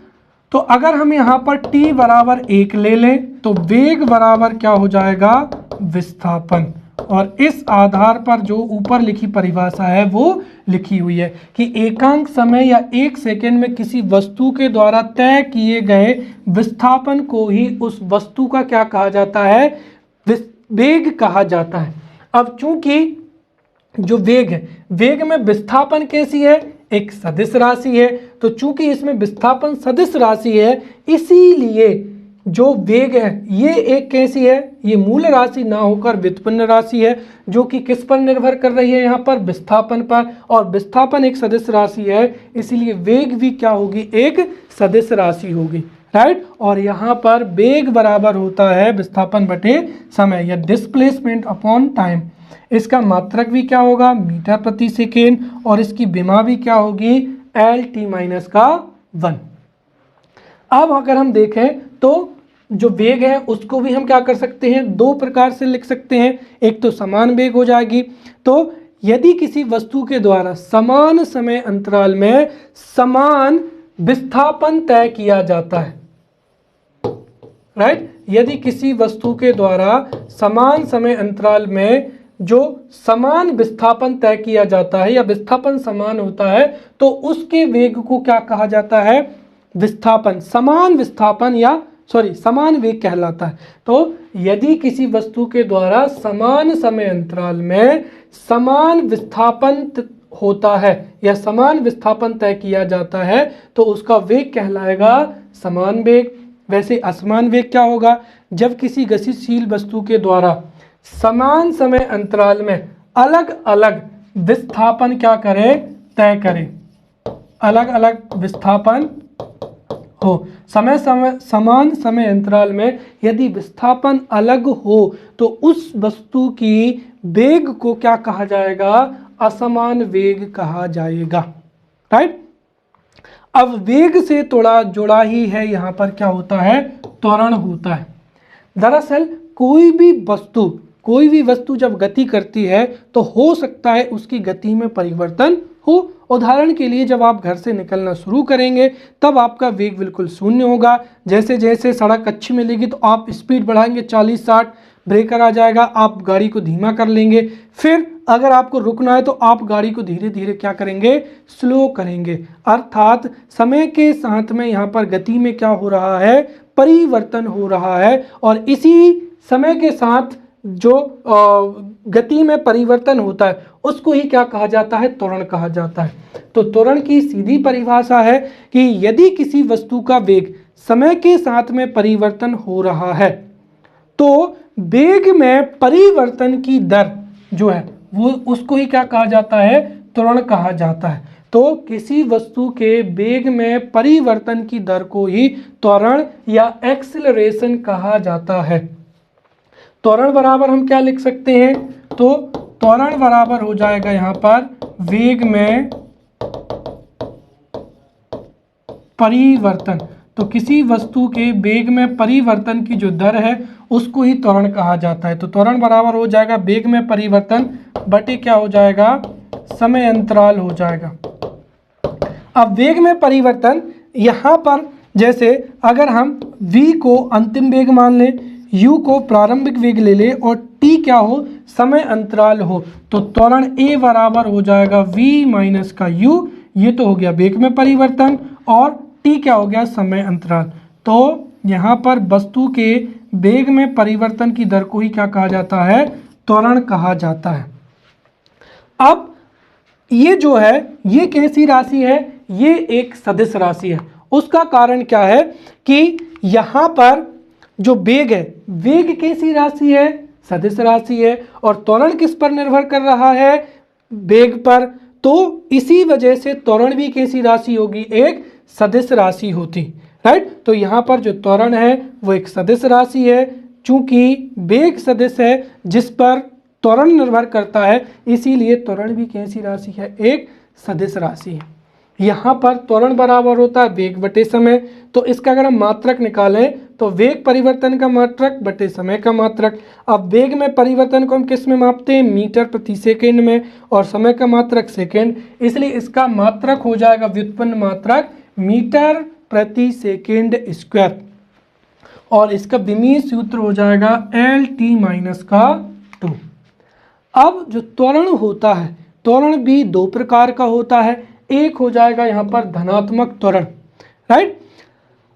तो अगर हम यहाँ पर t बराबर 1 ले लें तो वेग बराबर क्या हो जाएगा, विस्थापन। और इस आधार पर जो ऊपर लिखी परिभाषा है वो लिखी हुई है कि एकांक समय या 1 सेकेंड में किसी वस्तु के द्वारा तय किए गए विस्थापन को ही उस वस्तु का क्या कहा जाता है, वेग कहा जाता है। अब चूंकि जो वेग है, वेग में विस्थापन कैसी है, एक सदिश राशि है। तो चूंकि इसमें विस्थापन सदिश राशि है, इसीलिए जो वेग है ये एक कैसी है, ये मूल राशि ना होकर व्युत्पन्न राशि है, जो कि किस पर निर्भर कर रही है, यहाँ पर विस्थापन पर। और विस्थापन एक सदिश राशि है, इसीलिए वेग भी क्या होगी, एक सदिश राशि होगी, राइट। और यहाँ पर वेग बराबर होता है विस्थापन बटे समय या डिस्प्लेसमेंट अपॉन टाइम। इसका मात्रक भी क्या होगा, मीटर प्रति सेकेंड, और इसकी विमा भी क्या होगी, LT-1। अब अगर हम देखें तो जो वेग है उसको भी हम क्या कर सकते हैं, 2 प्रकार से लिख सकते हैं। एक तो समान वेग हो जाएगी। तो यदि किसी वस्तु के द्वारा समान समय अंतराल में समान विस्थापन तय किया जाता है, राइट, यदि किसी वस्तु के द्वारा समान समय अंतराल में जो समान विस्थापन तय किया जाता है या विस्थापन समान होता है, तो उसके वेग को क्या कहा जाता है, विस्थापन, समान विस्थापन या समान वेग कहलाता है। तो यदि किसी वस्तु के द्वारा समान समय अंतराल में समान विस्थापन होता है या समान विस्थापन तय किया जाता है तो उसका वेग कहलाएगा समान वेग। वैसे असमान वेग क्या होगा, जब किसी गतिशील वस्तु के द्वारा समान समय अंतराल में अलग अलग विस्थापन क्या करे, तय करे, अलग अलग विस्थापन हो। समान समय अंतराल में यदि विस्थापन अलग हो तो उस वस्तु की वेग को क्या कहा जाएगा, असमान वेग कहा जाएगा, राइट। अब वेग से थोड़ा जुड़ा ही है, यहाँ पर क्या होता है, त्वरण होता है। दरअसल कोई भी वस्तु जब गति करती है तो हो सकता है उसकी गति में परिवर्तन हो। उदाहरण के लिए जब आप घर से निकलना शुरू करेंगे तब आपका वेग बिल्कुल शून्य होगा। जैसे जैसे सड़क अच्छी मिलेगी तो आप स्पीड बढ़ाएंगे 40-60, ब्रेकर आ जाएगा, आप गाड़ी को धीमा कर लेंगे। फिर अगर आपको रुकना है तो आप गाड़ी को धीरे धीरे क्या करेंगे, स्लो करेंगे। अर्थात समय के साथ में यहाँ पर गति में क्या हो रहा है, परिवर्तन हो रहा है। और इसी समय के साथ जो गति में परिवर्तन होता है उसको ही क्या कहा जाता है, त्वरण कहा जाता है। तो त्वरण की सीधी परिभाषा है कि यदि किसी वस्तु का वेग समय के साथ में परिवर्तन हो रहा है तो वेग में परिवर्तन की दर जो है वो उसको ही क्या कहा जाता है, त्वरण कहा जाता है। तो किसी वस्तु के वेग में परिवर्तन की दर को ही त्वरण या एक्सीलरेशन कहा जाता है। त्वरण बराबर हम क्या लिख सकते हैं, तो त्वरण बराबर हो जाएगा यहाँ पर वेग में परिवर्तन। तो किसी वस्तु के वेग में परिवर्तन की जो दर है उसको ही त्वरण कहा जाता है। तो त्वरण बराबर हो जाएगा वेग में परिवर्तन बटे क्या हो जाएगा, समय अंतराल हो जाएगा। अब वेग में परिवर्तन यहाँ पर जैसे अगर हम v को अंतिम वेग मान लें, u को प्रारंभिक वेग ले लें और t क्या हो, समय अंतराल हो, तो त्वरण a बराबर हो जाएगा v माइनस का u। ये तो हो गया वेग में परिवर्तन और t क्या हो गया, समय अंतराल। तो यहाँ पर वस्तु के वेग में परिवर्तन की दर को ही क्या कहा जाता है, त्वरण कहा जाता है। अब ये जो है ये कैसी राशि है, ये एक सदिश राशि है। उसका कारण क्या है कि यहाँ पर जो वेग है, वेग कैसी राशि है, सदिश राशि है। और त्वरण किस पर निर्भर कर रहा है, वेग पर। तो इसी वजह से त्वरण भी कैसी राशि होगी, एक सदिश राशि होती, राइट। तो यहाँ पर जो त्वरण है वो एक सदिश राशि है। चूंकि वेग सदिश है जिस पर त्वरण निर्भर करता है, इसीलिए त्वरण भी कैसी राशि है, एक सदिश राशि है। यहाँ पर त्वरण बराबर होता है वेग बटे समय। तो इसका अगर हम मात्रक निकालें तो वेग परिवर्तन का मात्रक बटे समय का मात्रक। अब वेग में परिवर्तन को हम किस में मापते हैं, मीटर प्रति सेकेंड में, और समय का मात्रक सेकेंड, इसलिए इसका मात्रक हो जाएगा व्युत्पन्न मात्रक मीटर प्रति सेकेंड स्क्वायर। और इसका विमीय सूत्र हो जाएगा L-T-2। अब जो त्वरण होता है, त्वरण भी दो प्रकार का होता है। एक हो जाएगा यहाँ पर धनात्मक त्वरण, राइट।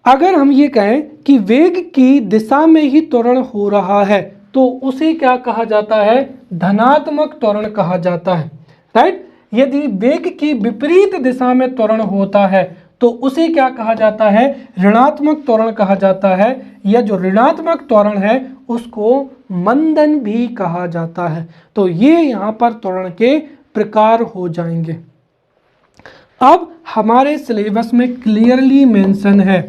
अगर हम ये कहें कि वेग की दिशा में ही त्वरण हो रहा है तो उसे क्या कहा जाता है, धनात्मक त्वरण कहा जाता है, राइट। यदि वेग की विपरीत दिशा में त्वरण होता है तो उसे क्या कहा जाता है, ऋणात्मक त्वरण कहा जाता है। या जो ऋणात्मक त्वरण है उसको मंदन भी कहा जाता है। तो ये यहाँ पर त्वरण के प्रकार हो जाएंगे। अब हमारे सिलेबस में क्लियरली मेंशन है,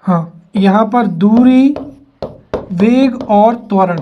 हाँ, यहाँ पर दूरी, वेग और त्वरण,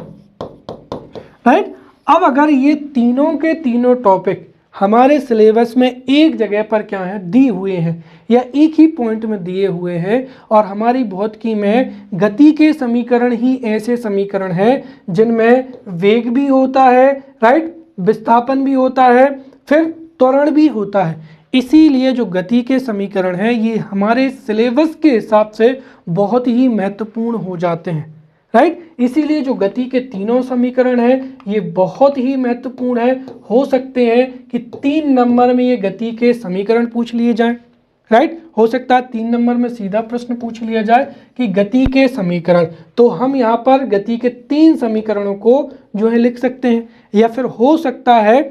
राइट। अब अगर ये तीनों के तीनों टॉपिक हमारे सिलेबस में एक जगह पर क्या है, दिए हुए हैं या एक ही पॉइंट में दिए हुए हैं, और हमारी भौतिकी में गति के समीकरण ही ऐसे समीकरण हैं जिनमें वेग भी होता है, राइट, विस्थापन भी होता है, फिर त्वरण भी होता है। इसीलिए जो गति के समीकरण हैं ये हमारे सिलेबस के हिसाब से बहुत ही महत्वपूर्ण हो जाते हैं, राइट। इसीलिए जो गति के तीनों समीकरण हैं ये बहुत ही महत्वपूर्ण है। हो सकते हैं कि 3 नंबर में ये गति के समीकरण पूछ लिए जाएं, राइट। हो सकता है 3 नंबर में सीधा प्रश्न पूछ लिया जाए कि गति के समीकरण, तो हम यहाँ पर गति के 3 समीकरणों को जो है लिख सकते हैं। या फिर हो सकता है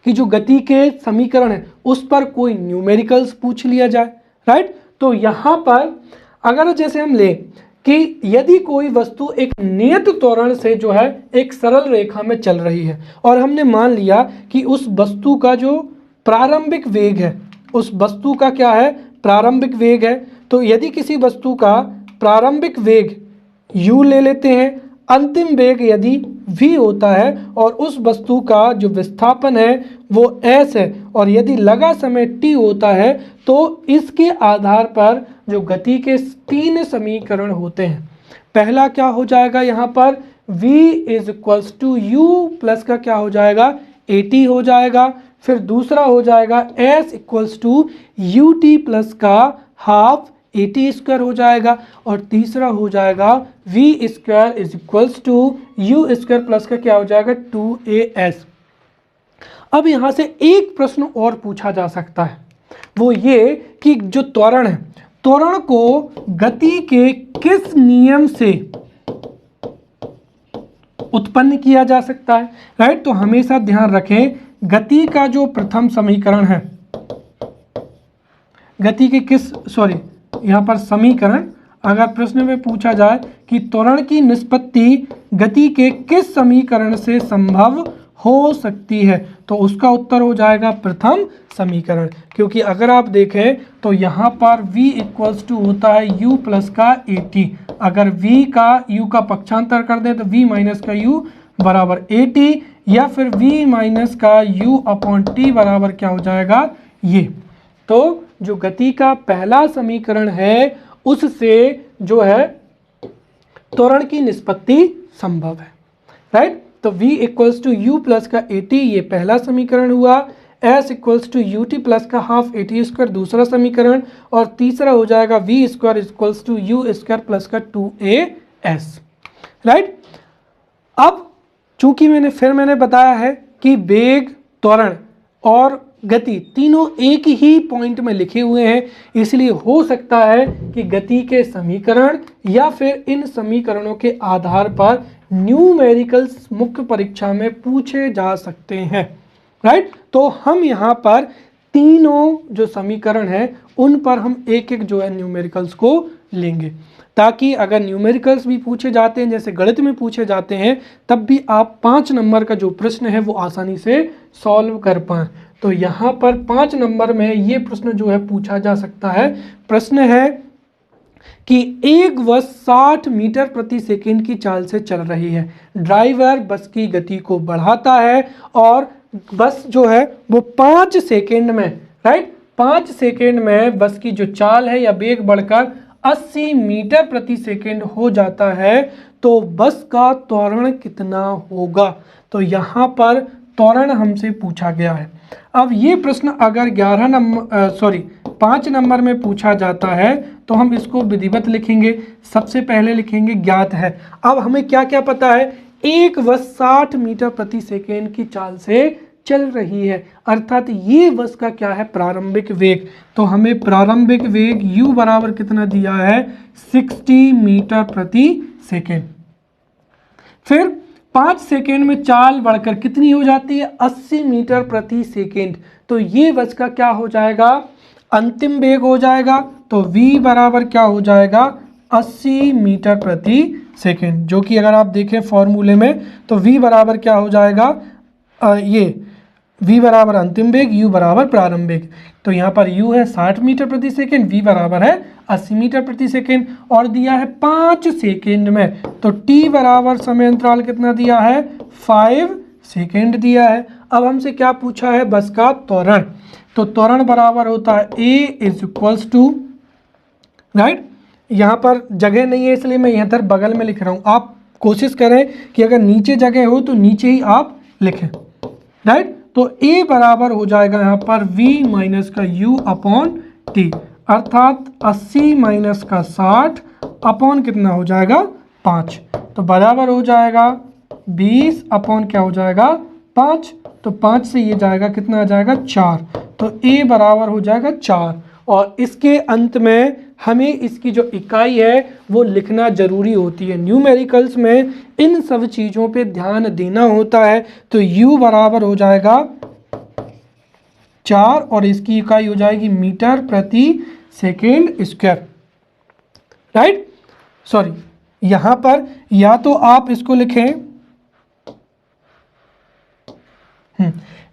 कि जो गति के समीकरण है उस पर कोई न्यूमेरिकल्स पूछ लिया जाए, राइट। तो यहाँ पर अगर जैसे हम ले कि यदि कोई वस्तु एक नियत त्वरण से जो है एक सरल रेखा में चल रही है और हमने मान लिया कि उस वस्तु का जो प्रारंभिक वेग है, उस वस्तु का क्या है, प्रारंभिक वेग है, तो यदि किसी वस्तु का प्रारंभिक वेग u ले लेते हैं, अंतिम वेग यदि v होता है और उस वस्तु का जो विस्थापन है वो s है और यदि लगा समय t होता है, तो इसके आधार पर जो गति के 3 समीकरण होते हैं। पहला क्या हो जाएगा, यहाँ पर v is equals to u plus का क्या हो जाएगा, at हो जाएगा। फिर दूसरा हो जाएगा s equals to u t plus का हाफ at स्क्वायर हो जाएगा और तीसरा हो जाएगा v square is equals to u square plus का क्या हो जाएगा 2as। अब यहाँ से एक प्रश्न और पूछा जा सकता है, वो ये कि जो त्वरण है, त्वरण को गति के किस नियम से उत्पन्न किया जा सकता है, राइट। तो हमेशा ध्यान रखें, गति का जो प्रथम समीकरण है, गति के किस यहाँ पर समीकरण, अगर प्रश्न में पूछा जाए कि त्वरण की निष्पत्ति गति के किस समीकरण से संभव हो सकती है, तो उसका उत्तर हो जाएगा प्रथम समीकरण। क्योंकि अगर आप देखें तो यहाँ पर v इक्वल्स टू होता है u प्लस का at। अगर v का u का पक्षांतर कर दें तो v माइनस का u बराबर at, या फिर v माइनस का u अपॉन t बराबर क्या हो जाएगा ये। तो जो गति का पहला समीकरण है उससे जो है त्वरण की निष्पत्ति संभव है, राइट। तो v equals to u plus का at ये पहला समीकरण हुआ, s equals to u t plus का हाफ at स्क्वायर दूसरा समीकरण, और तीसरा हो जाएगा v square equals to u square plus का 2as, राइट। अब चूंकि मैंने बताया है कि वेग, त्वरण और गति तीनों एक ही पॉइंट में लिखे हुए हैं, इसलिए हो सकता है कि गति के समीकरण या फिर इन समीकरणों के आधार पर न्यूमेरिकल्स मुख्य परीक्षा में पूछे जा सकते हैं, राइट। तो हम यहाँ पर तीनों जो समीकरण हैं उन पर हम एक एक जो है न्यूमेरिकल्स को लेंगे, ताकि अगर न्यूमेरिकल्स भी पूछे जाते हैं, जैसे गणित में पूछे जाते हैं, तब भी आप 5 नंबर का जो प्रश्न है वो आसानी से सॉल्व कर पाएँ। तो यहाँ पर 5 नंबर में ये प्रश्न जो है पूछा जा सकता है। प्रश्न है कि एक बस 60 मीटर प्रति सेकंड की चाल से चल रही है, ड्राइवर बस की गति को बढ़ाता है और बस जो है वो 5 सेकंड में, राइट, 5 सेकंड में बस की जो चाल है या वेग बढ़कर 80 मीटर प्रति सेकंड हो जाता है, तो बस का त्वरण कितना होगा। तो यहाँ पर त्वरण हमसे पूछा गया है। अब ये प्रश्न अगर 5 नंबर में पूछा जाता है तो हम इसको विधिवत लिखेंगे। सबसे पहले लिखेंगे ज्ञात है। अब हमें क्या क्या पता है, एक बस 60 मीटर प्रति सेकेंड की चाल से चल रही है, अर्थात ये बस का क्या है, प्रारंभिक वेग। तो हमें प्रारंभिक वेग u बराबर कितना दिया है, 60 मीटर प्रति सेकेंड। फिर 5 सेकेंड में चाल बढ़कर कितनी हो जाती है, 80 मीटर प्रति सेकेंड। तो ये बस का क्या हो जाएगा, अंतिम वेग हो जाएगा। तो v बराबर क्या हो जाएगा, 80 मीटर प्रति सेकेंड, जो कि अगर आप देखें फॉर्मूले में तो v बराबर क्या हो जाएगा, ये v बराबर अंतिम वेग, u बराबर प्रारंभिक वेग। तो यहाँ पर u है 60 मीटर प्रति सेकेंड, v बराबर है 80 मीटर प्रति सेकेंड और दिया है 5 सेकेंड में। तो t बराबर समय अंतराल कितना दिया है, 5 सेकेंड दिया है। अब हमसे क्या पूछा है, बस का त्वरण। तो त्वरण बराबर होता है a is equals to, right, यहाँ पर जगह नहीं है इसलिए मैं यहाँ पर बगल में लिख रहा हूँ। आप कोशिश करें कि अगर नीचे जगह हो तो नीचे ही आप लिखें, राइट। तो a बराबर हो जाएगा यहाँ पर v माइनस का u अपॉन t, अर्थात 80 माइनस का 60 अपॉन कितना हो जाएगा, 5। तो बराबर हो जाएगा 20 अपॉन क्या हो जाएगा, 5। तो 5 से ये जाएगा कितना आ जाएगा, 4। तो a बराबर हो जाएगा 4। और इसके अंत में हमें इसकी जो इकाई है वो लिखना ज़रूरी होती है। न्यूमेरिकल्स में इन सब चीज़ों पे ध्यान देना होता है। तो u बराबर हो जाएगा 4 और इसकी इकाई हो जाएगी मीटर प्रति सेकेंड स्क्वायर, राइट। सॉरी, यहाँ पर या तो आप इसको लिखें,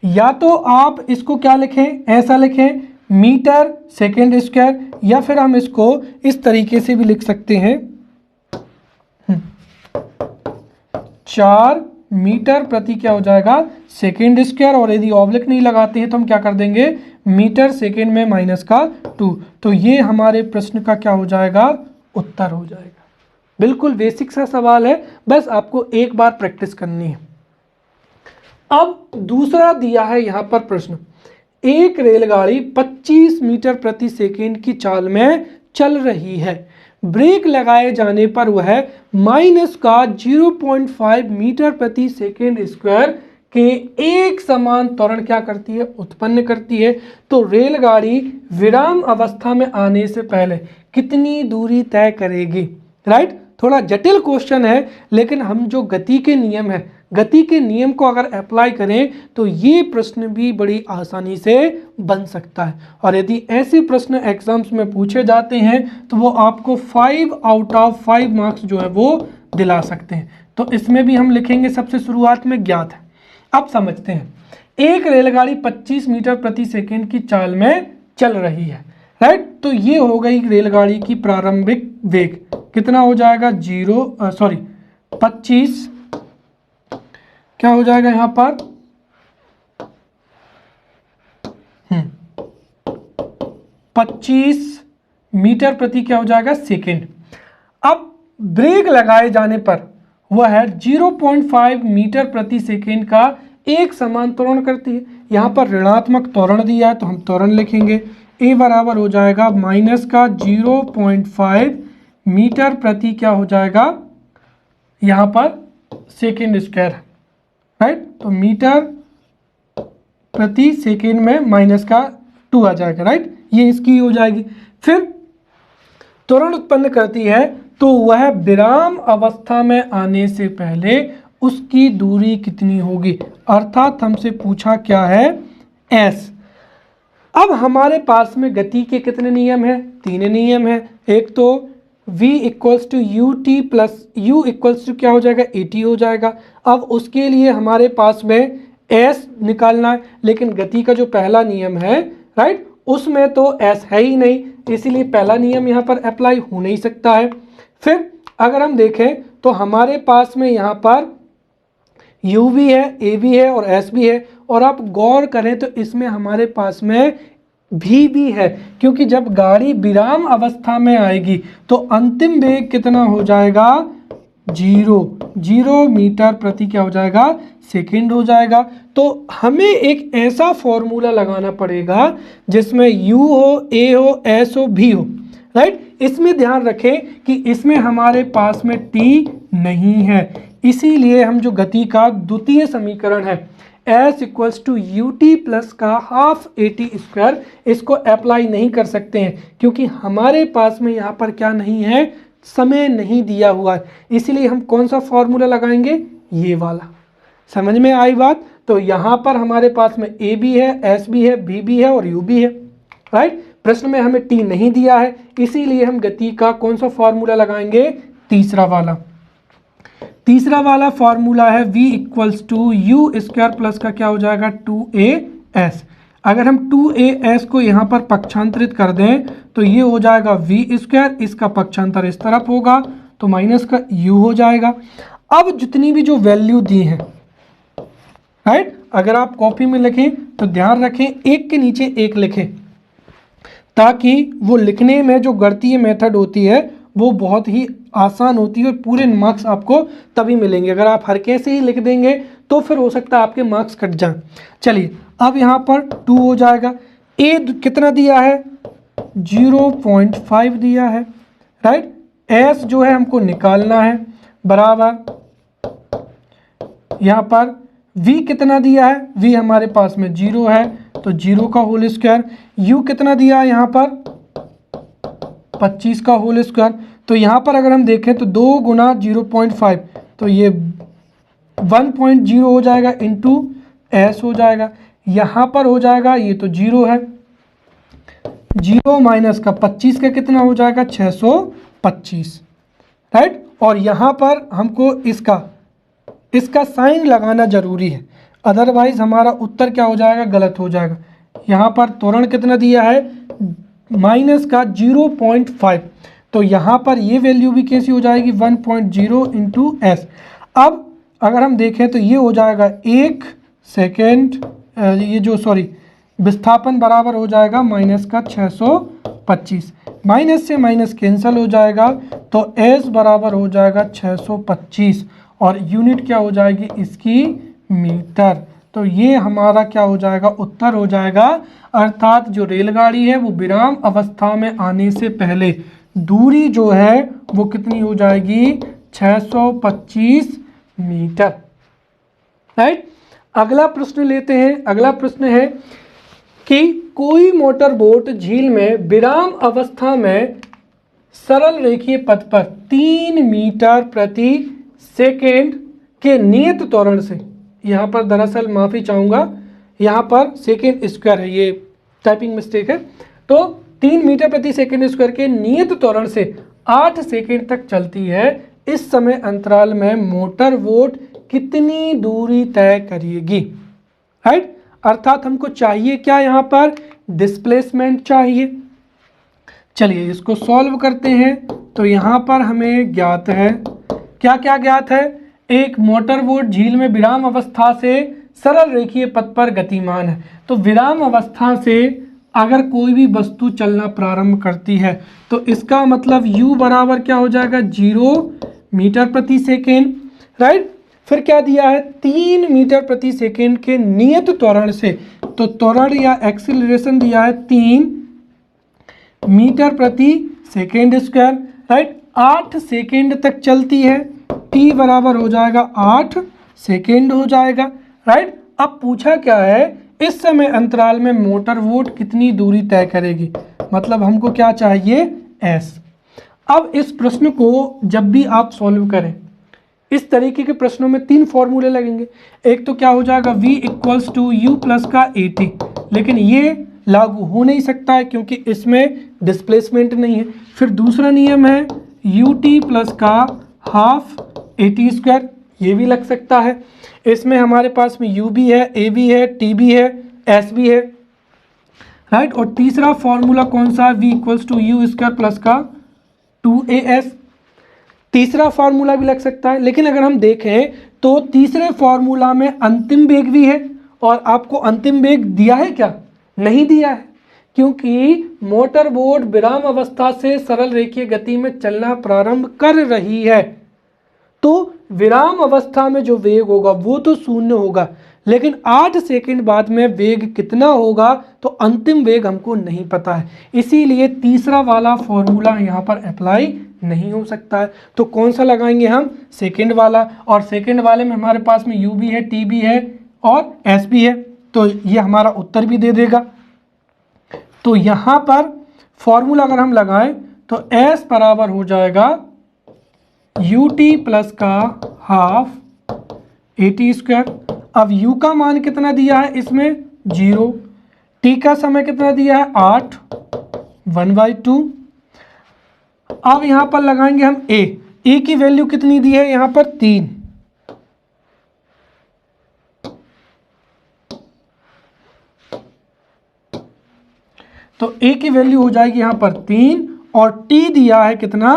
या तो आप इसको क्या लिखें, ऐसा लिखें मीटर सेकेंड स्क्वायर, या फिर हम इसको इस तरीके से भी लिख सकते हैं 4 मीटर प्रति क्या हो जाएगा सेकेंड स्क्वायर, और यदि ऑब्लिक नहीं लगाते हैं तो हम क्या कर देंगे मीटर सेकेंड में माइनस का 2। तो ये हमारे प्रश्न का क्या हो जाएगा उत्तर हो जाएगा। बिल्कुल बेसिक सा सवाल है, बस आपको एक बार प्रैक्टिस करनी है। अब दूसरा दिया है यहाँ पर प्रश्न, एक रेलगाड़ी 25 मीटर प्रति सेकेंड की चाल में चल रही है, ब्रेक लगाए जाने पर वह माइनस का 0.5 मीटर प्रति सेकेंड स्क्वायर के एक समान त्वरण क्या करती है उत्पन्न करती है। तो रेलगाड़ी विराम अवस्था में आने से पहले कितनी दूरी तय करेगी। राइट, थोड़ा जटिल क्वेश्चन है, लेकिन हम जो गति के नियम है, गति के नियम को अगर अप्लाई करें तो ये प्रश्न भी बड़ी आसानी से बन सकता है। और यदि ऐसे प्रश्न एग्जाम्स में पूछे जाते हैं तो वो आपको 5 आउट ऑफ 5 मार्क्स जो है वो दिला सकते हैं। तो इसमें भी हम लिखेंगे सबसे शुरुआत में ज्ञात है। अब समझते हैं, एक रेलगाड़ी 25 मीटर प्रति सेकेंड की चाल में चल रही है। राइट, तो ये हो गई रेलगाड़ी की प्रारंभिक वेग, कितना हो जाएगा 25 क्या हो जाएगा यहाँ पर 25 मीटर प्रति क्या हो जाएगा सेकेंड। अब ब्रेक लगाए जाने पर वह है 0.5 मीटर प्रति सेकेंड का एक समान त्वरण करती है। यहाँ पर ऋणात्मक त्वरण दिया है तो हम त्वरण लिखेंगे, ए बराबर हो जाएगा माइनस का 0.5 मीटर प्रति क्या हो जाएगा यहाँ पर सेकेंड स्क्वायर। राइट, तो मीटर प्रति सेकेंड में माइनस का 2 आ जाएगा। राइट, ये इसकी हो जाएगी। फिर त्वरण उत्पन्न करती है तो वह विराम अवस्था में आने से पहले उसकी दूरी कितनी होगी, अर्थात हमसे पूछा क्या है एस। अब हमारे पास में गति के कितने नियम हैं, 3 नियम हैं। एक तो v equals to u t plus u equals to क्या हो जाएगा ए टी हो जाएगा। अब उसके लिए हमारे पास में s निकालना है, लेकिन गति का जो पहला नियम है राइट उसमें तो s है ही नहीं, इसीलिए पहला नियम यहाँ पर अप्लाई हो नहीं सकता है। फिर अगर हम देखें तो हमारे पास में यहाँ पर u भी है, a भी है और s भी है, और आप गौर करें तो इसमें हमारे पास में भी है, क्योंकि जब गाड़ी विराम अवस्था में आएगी तो अंतिम वेग कितना हो जाएगा 0 मीटर प्रति क्या हो जाएगा सेकेंड हो जाएगा। तो हमें एक ऐसा फॉर्मूला लगाना पड़ेगा जिसमें u हो, a हो, s हो, v हो। राइट, इसमें ध्यान रखें कि इसमें हमारे पास में t नहीं है, इसीलिए हम जो गति का द्वितीय समीकरण है s equals to u t plus का हाफ ए टी स्क्वायर, इसको अप्लाई नहीं कर सकते हैं, क्योंकि हमारे पास में यहाँ पर क्या नहीं है समय नहीं दिया हुआ है। इसीलिए हम कौन सा फॉर्मूला लगाएंगे, ये वाला। समझ में आई बात। तो यहाँ पर हमारे पास में a भी है, s भी है, v भी है और u भी है। राइट, प्रश्न में हमें t नहीं दिया है, इसीलिए हम गति का कौन सा फॉर्मूला लगाएंगे, तीसरा वाला। तीसरा वाला फॉर्मूला है v equals to u square plus का क्या हो जाएगा 2as। अगर हम 2as को यहाँ पर पक्षांतरित कर दें तो ये हो जाएगा v स्क्वायर, इसका पक्षांतर इस तरफ होगा तो माइनस का u हो जाएगा। अब जितनी भी जो वैल्यू दी है राइट, अगर आप कॉपी में लिखें तो ध्यान रखें एक के नीचे एक लिखें, ताकि वो लिखने में जो गणितीय मेथड होती है वो बहुत ही आसान होती है और पूरे मार्क्स आपको तभी मिलेंगे। अगर आप हर कैसे ही लिख देंगे तो फिर हो सकता है आपके मार्क्स कट जाएं। चलिए, अब यहाँ पर 2 हो जाएगा, a कितना दिया है 0.5 दिया है। राइट, s जो है हमको निकालना है, बराबर यहाँ पर v कितना दिया है, v हमारे पास में 0 है तो 0 का होल स्क्वायर, u कितना दिया है यहाँ पर 25 का होल स्क्वायर। तो यहाँ पर अगर हम देखें तो 2 गुना 0.5 तो ये 1.0 हो जाएगा इंटू s हो जाएगा। यहाँ पर हो जाएगा, ये तो 0 है, 0 माइनस का 25 का कितना हो जाएगा 625। राइट। और यहाँ पर हमको इसका साइन लगाना जरूरी है, अदरवाइज हमारा उत्तर क्या हो जाएगा, गलत हो जाएगा। यहाँ पर त्वरण कितना दिया है, माइनस का 0.5, तो यहाँ पर ये वैल्यू भी कैसी हो जाएगी, 1.0 इंटू एस। अब अगर हम देखें तो ये हो जाएगा 1 सेकेंड, ये जो विस्थापन बराबर हो जाएगा माइनस का 625, माइनस से माइनस कैंसिल हो जाएगा, तो एस बराबर हो जाएगा 625 और यूनिट क्या हो जाएगी इसकी, मीटर। तो ये हमारा क्या हो जाएगा, उत्तर हो जाएगा। अर्थात जो रेलगाड़ी है वो विराम अवस्था में आने से पहले दूरी जो है वो कितनी हो जाएगी, 625 मीटर। राइट। अगला प्रश्न लेते हैं। अगला प्रश्न है कि कोई मोटर बोट झील में विराम अवस्था में सरल रेखीय पथ पर 3 मीटर प्रति सेकेंड के नियत त्वरण से, यहाँ पर दरअसल माफ़ी चाहूँगा, यहाँ पर सेकेंड स्क्वायर है, ये टाइपिंग मिस्टेक है, तो 3 मीटर प्रति सेकेंड स्क्वायर के नियत त्वरण से 8 सेकेंड तक चलती है। इस समय अंतराल में मोटर बोट कितनी दूरी तय करेगी। राइट। अर्थात हमको चाहिए क्या, यहाँ पर डिस्प्लेसमेंट चाहिए। चलिए इसको सॉल्व करते हैं। तो यहाँ पर हमें ज्ञात है, क्या क्या ज्ञात है, एक मोटर बोट झील में विराम अवस्था से सरल रेखीय पथ पर गतिमान है। तो विराम अवस्था से अगर कोई भी वस्तु चलना प्रारंभ करती है तो इसका मतलब u बराबर क्या हो जाएगा, 0 मीटर प्रति सेकेंड। राइट। फिर क्या दिया है, 3 मीटर प्रति सेकेंड के नियत त्वरण से, तो त्वरण या एक्सीलरेशन दिया है 3 मीटर प्रति सेकेंड स्क्वायर। राइट। 8 सेकेंड तक चलती है, t बराबर हो जाएगा 8 सेकेंड हो जाएगा। राइट। अब पूछा क्या है, इस समय अंतराल में मोटर बोट कितनी दूरी तय करेगी, मतलब हमको क्या चाहिए, s। अब इस प्रश्न को जब भी आप सॉल्व करें, इस तरीके के प्रश्नों में 3 फॉर्मूले लगेंगे। एक तो क्या हो जाएगा, v equals to u plus का at, लेकिन ये लागू हो नहीं सकता है क्योंकि इसमें डिस्प्लेसमेंट नहीं है। फिर दूसरा नियम है ut प्लस का हाफ at स्क्वायर, ये भी लग सकता है। इसमें हमारे पास में u भी है, a भी है, t भी है, s भी है। राइट। और तीसरा फॉर्मूला कौन सा है, v equals to u square plus का 2as, तीसरा फार्मूला भी लग सकता है। लेकिन अगर हम देखें तो तीसरे फार्मूला में अंतिम वेग भी है, और आपको अंतिम वेग दिया है क्या, नहीं दिया है, क्योंकि मोटर बोट विराम अवस्था से सरल रेखीय गति में चलना प्रारंभ कर रही है। तो विराम अवस्था में जो वेग होगा वो तो 0 होगा, लेकिन 8 सेकंड बाद में वेग कितना होगा तो अंतिम वेग हमको नहीं पता है, इसीलिए तीसरा वाला फॉर्मूला यहाँ पर अप्लाई नहीं हो सकता है। तो कौन सा लगाएंगे हम, सेकंड वाला, और सेकंड वाले में हमारे पास में u भी है, t भी है और s भी है, तो ये हमारा उत्तर भी दे देगा। तो यहाँ पर फॉर्मूला अगर हम लगाएं तो s बराबर हो जाएगा ut प्लस का हाफ at स्क्वायर। अब u का मान कितना दिया है इसमें, 0, t का समय कितना दिया है, 8, 1/2। अब यहाँ पर लगाएंगे हम a की वैल्यू कितनी दी है यहाँ पर, 3। तो a की वैल्यू हो जाएगी यहाँ पर 3 और t दिया है कितना,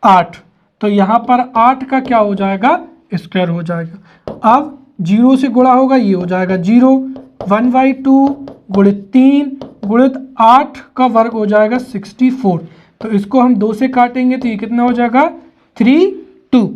8, तो यहाँ पर 8 का क्या हो जाएगा, स्क्वायर हो जाएगा। अब 0 से गुणा होगा, ये हो जाएगा 0, 1/2 गुणित 3 गुणित 8 का वर्ग हो जाएगा 64। तो इसको हम 2 से काटेंगे तो ये कितना हो जाएगा, 3, 2।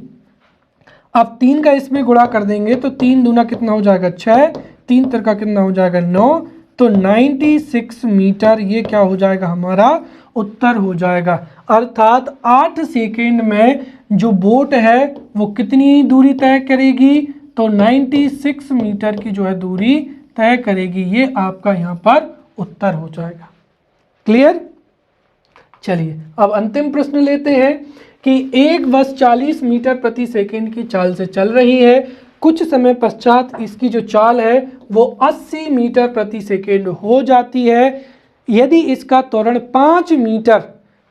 अब 3 का इसमें गुणा कर देंगे तो 3 दूना कितना हो जाएगा, 6, 3 तिरका कितना हो जाएगा, 9, तो 96 मीटर ये क्या हो जाएगा, हमारा उत्तर हो जाएगा। अर्थात 8 सेकेंड में जो बोट है वो कितनी दूरी तय करेगी, तो 96 मीटर की जो है दूरी तय करेगी। ये आपका यहाँ पर उत्तर हो जाएगा। क्लियर। चलिए अब अंतिम प्रश्न लेते हैं कि एक बस 40 मीटर प्रति सेकंड की चाल से चल रही है, कुछ समय पश्चात इसकी जो चाल है वो 80 मीटर प्रति सेकंड हो जाती है। यदि इसका त्वरण 5 मीटर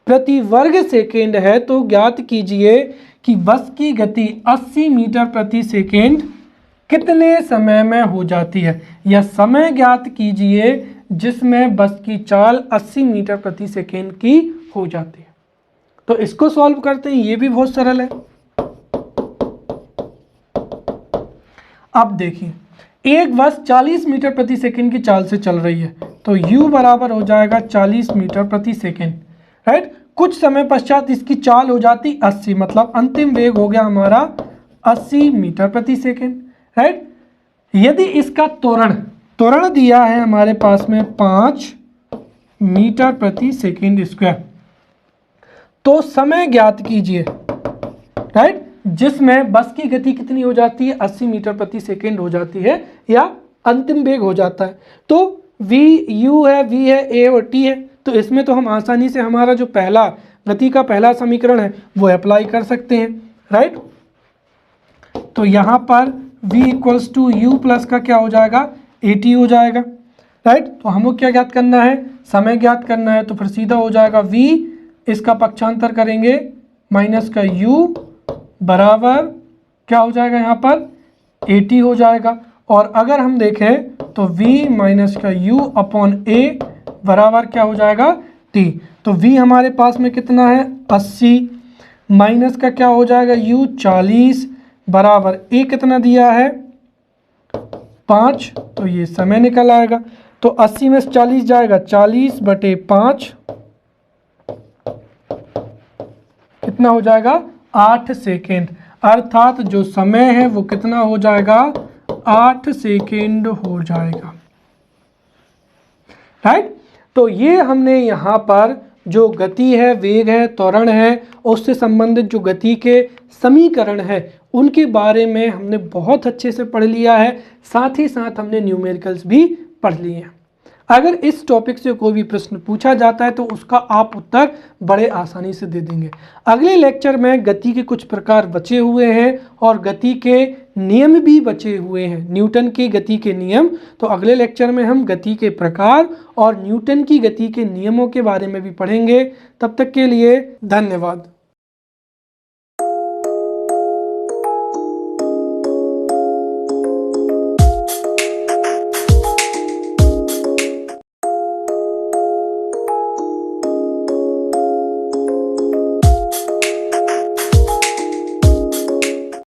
प्रति वर्ग सेकेंड है तो ज्ञात कीजिए कि बस की गति 80 मीटर प्रति सेकेंड कितने समय में हो जाती है, या समय ज्ञात कीजिए जिसमें बस की चाल 80 मीटर प्रति सेकेंड की हो जाती है। तो इसको सॉल्व करते हैं, ये भी बहुत सरल है। अब देखिए, एक बस 40 मीटर प्रति सेकेंड की चाल से चल रही है, तो u बराबर हो जाएगा 40 मीटर प्रति सेकेंड, राइट। कुछ समय पश्चात इसकी चाल हो जाती 80, मतलब अंतिम वेग हो गया हमारा 80 मीटर प्रति सेकेंड, राइट। यदि इसका त्वरण दिया है हमारे पास में 5 मीटर प्रति सेकेंड स्क्वायर, तो समय ज्ञात कीजिए, राइट, जिसमें बस की गति कितनी हो जाती है, 80 मीटर प्रति सेकेंड हो जाती है, या अंतिम वेग हो जाता है। तो v u है, v है, a और t है, तो इसमें तो हम आसानी से हमारा जो पहला गति का पहला समीकरण है वो अप्लाई कर सकते हैं, राइट। तो यहाँ पर v equals to u plus का क्या हो जाएगा, at हो जाएगा, राइट। तो हमको क्या ज्ञात करना है, समय ज्ञात करना है, तो फिर सीधा हो जाएगा v, इसका पक्षांतर करेंगे माइनस का u बराबर क्या हो जाएगा, यहाँ पर at हो जाएगा। और अगर हम देखें तो v माइनस का u अपॉन a बराबर क्या हो जाएगा, t। तो v हमारे पास में कितना है 80, माइनस का क्या हो जाएगा u 40 बराबर a कितना दिया है 5, तो ये समय निकल आएगा। तो 80 में से 40 जाएगा, 40/5 कितना हो जाएगा 8 सेकेंड, अर्थात जो समय है वो कितना हो जाएगा 8 सेकेंड हो जाएगा, राइट। तो ये हमने यहाँ पर जो गति है, वेग है, त्वरण है, उससे संबंधित जो गति के समीकरण है उनके बारे में हमने बहुत अच्छे से पढ़ लिया है, साथ ही साथ हमने न्यूमेरिकल्स भी पढ़ लिए हैं। अगर इस टॉपिक से कोई भी प्रश्न पूछा जाता है तो उसका आप उत्तर बड़े आसानी से दे देंगे। अगले लेक्चर में गति के कुछ प्रकार बचे हुए हैं और गति के नियम भी बचे हुए हैं, न्यूटन की गति के नियम। तो अगले लेक्चर में हम गति के प्रकार और न्यूटन की गति के नियमों के बारे में भी पढ़ेंगे। तब तक के लिए धन्यवाद।